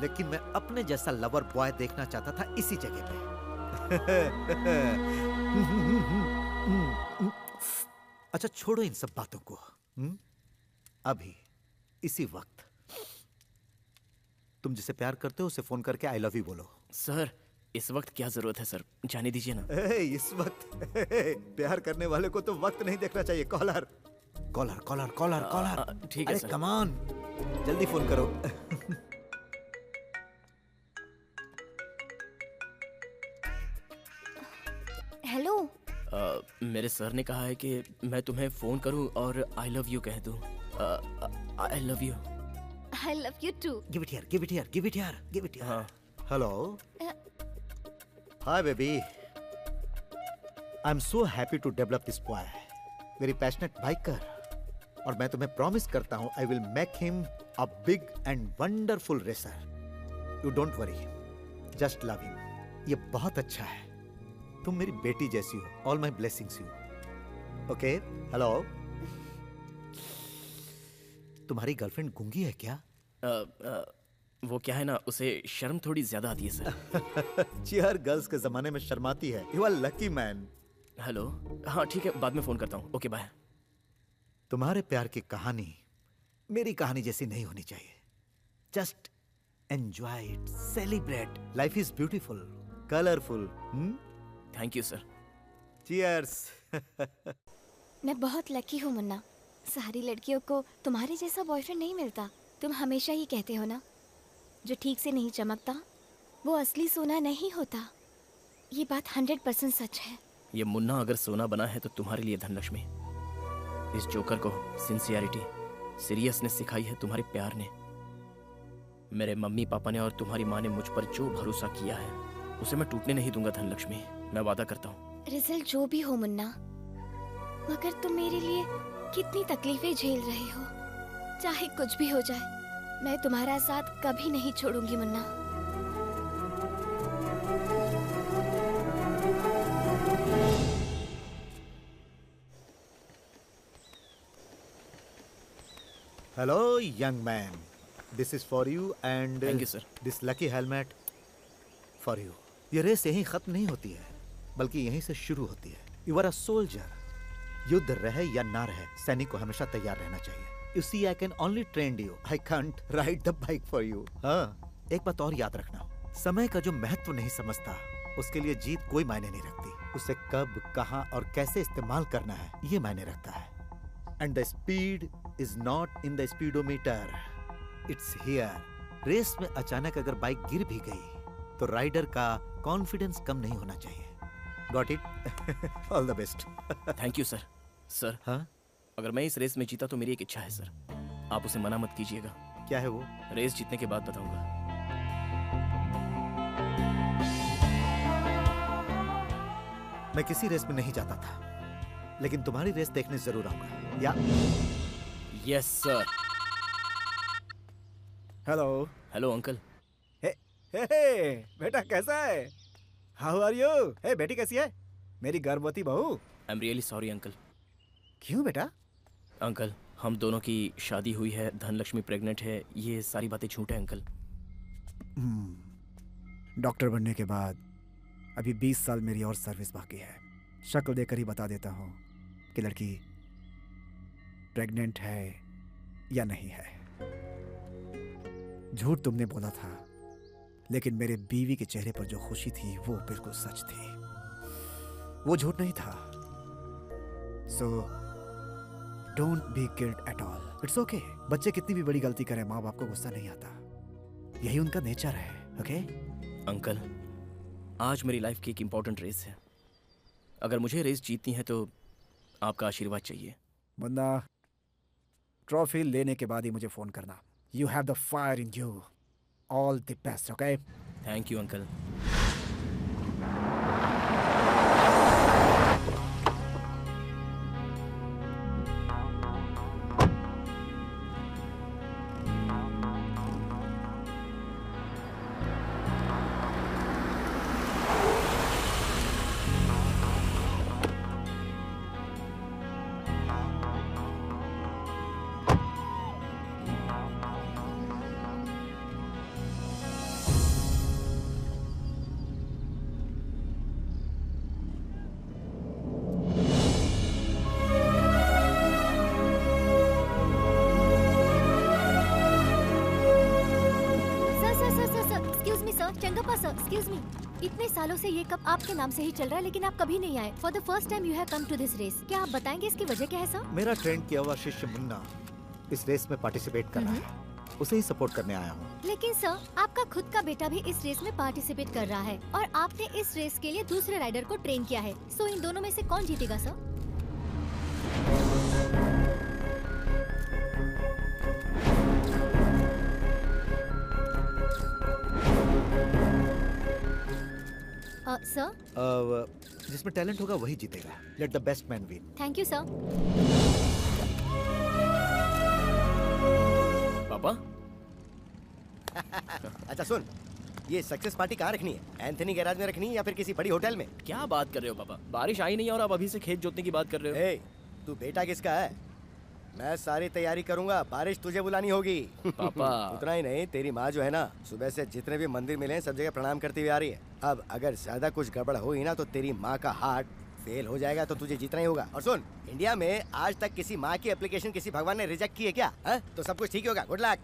लेकिन मैं अपने जैसा लवर बॉय देखना चाहता था इसी जगह पे। अच्छा छोड़ो इन सब बातों को। अभी इसी वक्त तुम जिसे प्यार करते हो उसे फोन करके आई लव यू बोलो। सर इस वक्त क्या जरूरत है सर, जाने दीजिए ना। इस वक्त प्यार करने वाले को तो वक्त नहीं देखना चाहिए। Collar collar collar collar collar. ठीक है सर। कम ऑन, जल्दी फोन करो। हेलो। मेरे सर ने कहा है कि मैं तुम्हें फोन करूं और आई लव यू कह दूं। I love you. I love you too. Give it here, give it here, give it here, give it here. हाँ। Hello. Hi baby. I'm so happy to develop this boy. Very passionate biker. और मैं तुम्हें promise करता हूँ I will make him a big and wonderful racer. You don't worry. Just love him. ये बहुत अच्छा है। तुम मेरी बेटी जैसी हो। All my blessings you. Okay? Hello. तुम्हारी गर्लफ्रेंड गूंगी है क्या? वो क्या है ना, उसे शर्म थोड़ी ज्यादा आती है सर। चियर गर्ल्स के जमाने में शर्माती है। You are lucky man. Hello, हाँ ठीक है, बाद में फोन करता हूँ। Okay bye. तुम्हारे प्यार की कहानी मेरी कहानी जैसी नहीं होनी चाहिए। Just enjoy it, celebrate. Life is beautiful, colourful. Thank you sir. Cheers. मैं बहुत लकी हूँ मुन्ना, सारी लड़कियों को तुम्हारे जैसा बॉयफ्रेंड नहीं मिलता। तुम हमेशा ही कहते हो ना, जो ठीक से नहीं चमकता वो असली सोना नहीं होता। ये बात 100% सच है। ये मुन्ना अगर सोना बना है तो तुम्हारे लिए धनलक्ष्मी। इस जोकर को सिंसियरिटी, सीरियसनेस सिखाई है तुम्हारे प्यार ने। मेरे मम्मी पापा ने और तुम्हारी माँ ने मुझ पर जो भरोसा किया है उसे मैं टूटने नहीं दूंगा धनलक्ष्मी, मैं वादा करता हूँ। रिजल्ट जो भी हो मुन्ना, मगर तुम मेरे लिए कितनी तकलीफें झेल रहे हो, चाहे कुछ भी हो जाए मैं तुम्हारा साथ कभी नहीं छोड़ूंगी Munna. Hello young man, this is for you and Thank you, sir. this lucky helmet for you. ये रेस यहीं खत्म नहीं होती है, बल्कि यहीं से शुरू होती है। You are a soldier. युद्ध रहे या ना रहे, सैनिक को हमेशा तैयार रहना चाहिए। You see, I can only train you. I can't ride the bike for you. हाँ, एक बात और याद रखना, समय का जो महत्व नहीं समझता, उसके लिए जीत कोई मायने नहीं रखती। उसे कब, कहाँ और कैसे इस्तेमाल करना है, ये मायने रखता है। And the speed is not in the speedometer. It's here. Race में अचानक अगर बाइक गिर भी गई, तो राइडर का कॉन्फिडेंस कम नहीं होना चाहिए। Got it? All the best. Thank you sir. Sir, हाँ? अगर मैं इस रेस में जीता तो मेरी एक इच्छा है सर, आप उसे मना मत कीजिएगा। क्या है वो? रेस जीतने के बाद बताऊंगा। मैं किसी रेस में नहीं जाता था, लेकिन तुम्हारी रेस देखने जरूर आऊंगा। Yeah? Yes sir. Hello. Hello uncle. Hey बेटा कैसा है? How are you? हे बेटी कैसी है? मेरी गर्भवती बहू। I am really sorry uncle. क्यों बेटा? अंकल, हम दोनों की शादी हुई है, धनलक्ष्मी प्रेग्नेंट है, ये सारी बातें झूठ है अंकल। डॉक्टर बनने के बाद अभी 20 साल मेरी और सर्विस बाकी है। शक्ल देखकर ही बता देता हूँ कि लड़की प्रेग्नेंट है या नहीं है। झूठ तुमने बोला था, लेकिन मेरे बीवी के चेहरे पर जो खुशी थी वो बिल्कुल सच थी, वो झूठ नहीं था। So don't be guilt at all, it's okay. बच्चे कितनी भी बड़ी गलती करें, माँ बाप को गुस्सा नहीं आता, यही उनका नेचर है। ओके अंकल, आज मेरी लाइफ की एक इम्पोर्टेंट रेस है। अगर मुझे रेस जीतनी है तो आपका आशीर्वाद चाहिए। मुन्ना, ट्रॉफी लेने के बाद ही मुझे फोन करना। You have the fire in you. All the best. Okay, thank you uncle. Excuse me, इतने सालों से ये कप आपके नाम से ही चल रहा है, लेकिन आप कभी नहीं आए। For the first time you have come to this race. क्या आप बताएंगे इसकी वजह क्या है सर? मेरा ट्रेंड किया हुआ शिष्य मुन्ना इस रेस में पार्टिसिपेट कर रहा है, उसे ही सपोर्ट करने आया हूँ। लेकिन सर, आपका खुद का बेटा भी इस रेस में पार्टिसिपेट कर रहा है और आपने इस रेस के लिए दूसरे राइडर को ट्रेन किया है। सो इन दोनों में से कौन जीतेगा सर? सर, जिसमें टैलेंट होगा वही जीतेगा। Let the best man win. Thank you sir. पापा अच्छा सुन, ये सक्सेस पार्टी कहाँ रखनी है? एंथनी गैराज में रखनी है या फिर किसी बड़ी होटल में? क्या बात कर रहे हो पापा? बारिश आई नहीं और आप अभी से खेत जोतने की बात कर रहे हो। ए, तू बेटा किसका है? मैं सारी तैयारी करूंगा, बारिश तुझे बुलानी होगी। पापा उतना ही नहीं, तेरी माँ जो है ना, सुबह से जितने भी मंदिर मिले सब जगह प्रणाम करती हुई आ रही है। अब अगर ज्यादा कुछ गड़बड़ हुई ना तो तेरी माँ का हार्ट फेल हो जाएगा, तो तुझे जीतना ही होगा। और सुन, इंडिया में आज तक किसी माँ की एप्लीकेशन किसी भगवान ने रिजेक्ट की है क्या? है? तो सब कुछ ठीक ही होगा। Good luck.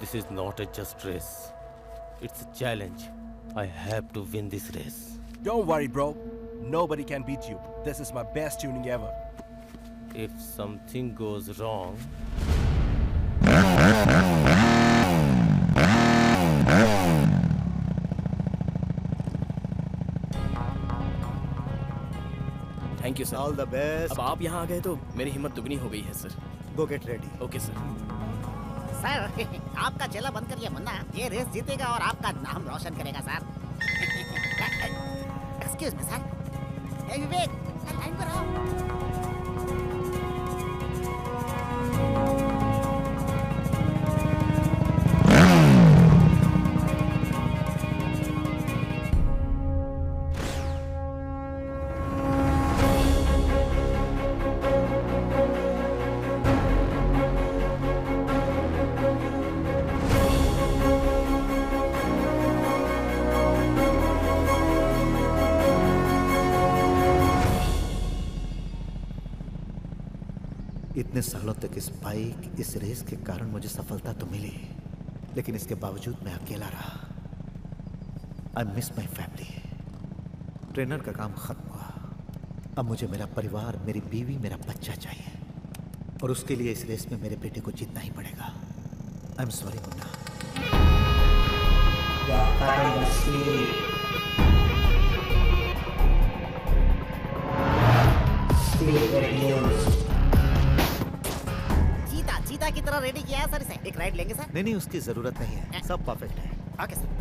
This is not a just race. It's a challenge. I have to win this race. Don't worry, bro. Nobody can beat you. This is my best tuning ever. If something goes wrong, thank you sir. All the best. अब आप यहाँ आ गए तो मेरी हिम्मत दुगनी हो गई है सर। गो get ready. Okay sir. Sir, आपका चेला बंद करिए मुन्ना, ये रेस जीतेगा और आपका नाम रोशन करेगा सर। Excuse me sir. ए विवेक, लाइन पर आओ। इतने सालों तक इस बाइक, इस रेस के कारण मुझे सफलता तो मिली, लेकिन इसके बावजूद मैं अकेला रहा। I miss my family. Trainer का काम खत्म हुआ, अब मुझे मेरा परिवार, मेरी बीवी, मेरा बच्चा चाहिए, और उसके लिए इस रेस में मेरे बेटे को जीतना ही पड़ेगा। I am sorry Munna. चीता की तरह रेडी किया है सर इसे। एक राइड लेंगे सर? नहीं, उसकी जरूरत नहीं है, सब परफेक्ट है। Okay sir.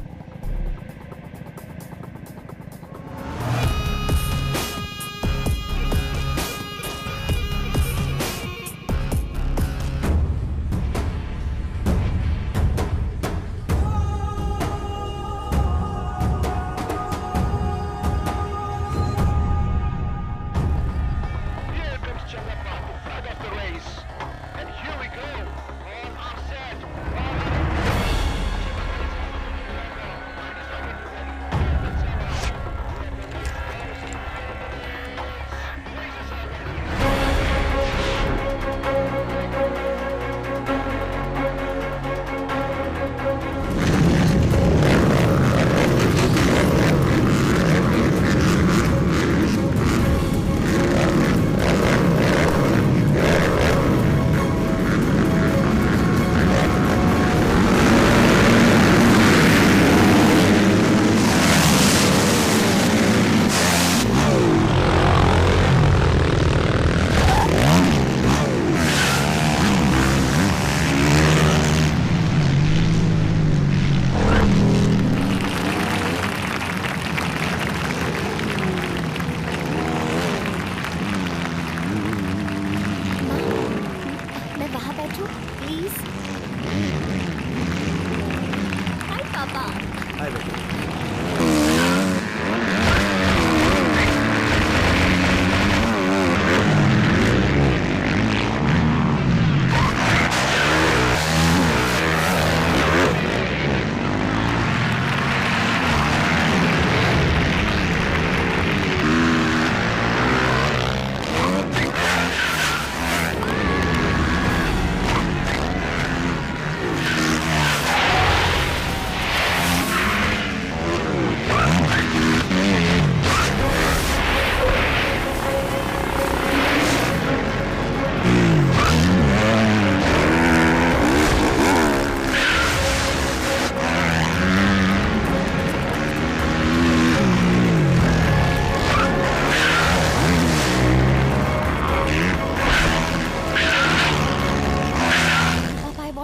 आए बेटे।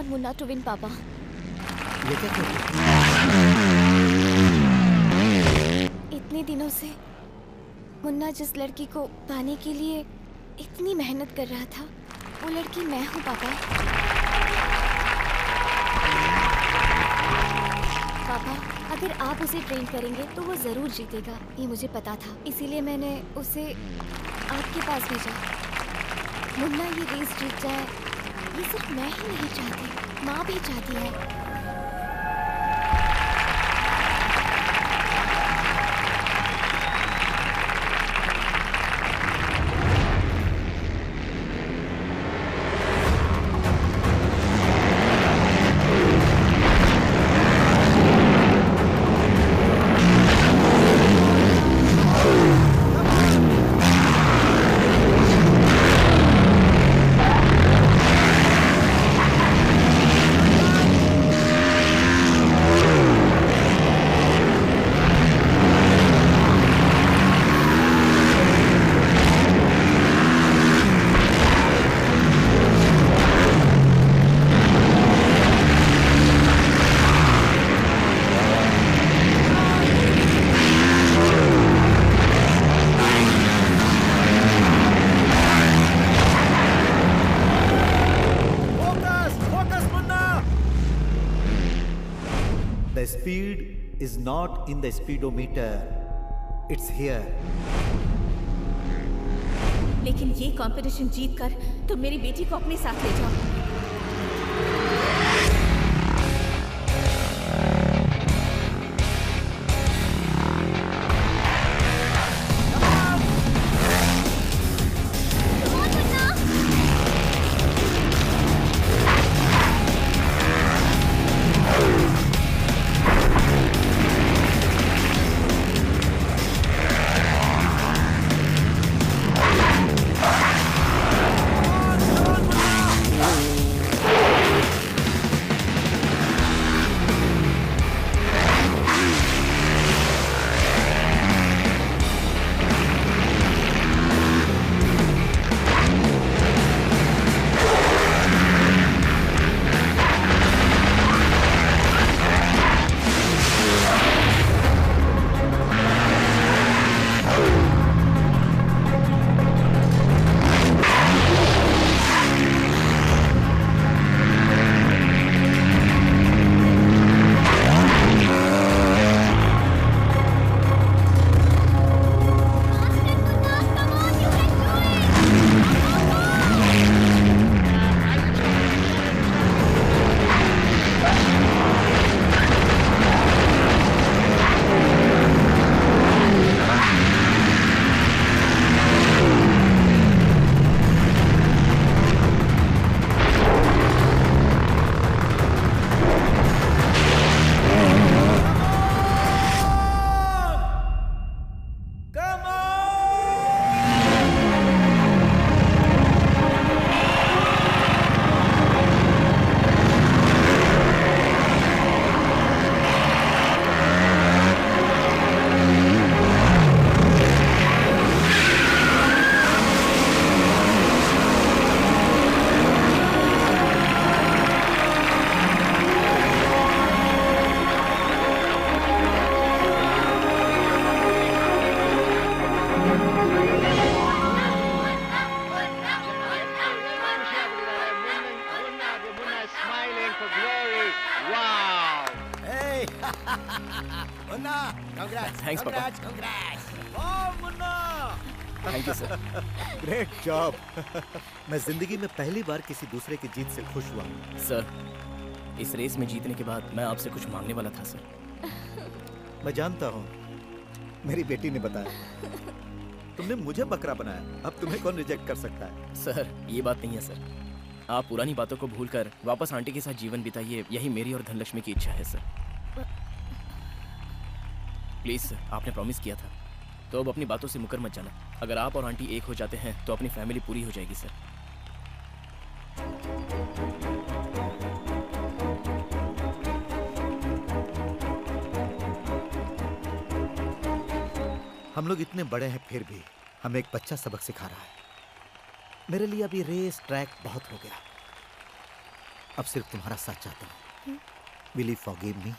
मुन्ना टू विन पापा। ये क्या कर रही इतने दिनों से मुन्ना जिस लड़की को पाने के लिए इतनी मेहनत कर रहा था, वो लड़की मैं हूँ पापा। पापा, अगर आप उसे ट्रेन करेंगे तो वो जरूर जीतेगा, ये मुझे पता था। इसीलिए मैंने उसे आपके पास भेजा। मुन्ना ये रेस जीत जाए, ये सिर्फ मैं ही नहीं चाहती, माँ भी चाहती है। The speed is not in the speedometer. It's here. लेकिन ये कंपटीशन जीत कर तुम मेरी बेटी को अपने साथ ले जाओ। मुन्ना, congrats, Thanks, पापा। congrats, congrats. Oh, Munna! Thank you sir. Great job. मैं जिंदगी में पहली बार किसी दूसरे की जीत से खुश हुआ। सर, इस रेस में जीतने के बाद मैं आपसे कुछ मांगने वाला था सर। मैं जानता हूँ, मेरी बेटी ने बताया। तुमने मुझे बकरा बनाया, अब तुम्हें कौन रिजेक्ट कर सकता है? सर, ये बात नहीं है सर। आप पुरानी बातों को भूलकर वापस आंटी के साथ जीवन बिताइए, यही मेरी और धनलक्ष्मी की इच्छा है सर। प्लीज सर, आपने प्रॉमिस किया था, तो अब अपनी बातों से मुकर मत जाना। अगर आप और आंटी एक हो जाते हैं तो अपनी फैमिली पूरी हो जाएगी सर। हम लोग इतने बड़े हैं फिर भी हमें एक बच्चा सबक सिखा रहा है। मेरे लिए अब ये रेस ट्रैक बहुत हो गया। अब सिर्फ तुम्हारा साथ चाहता हूँ। Will you forgive me?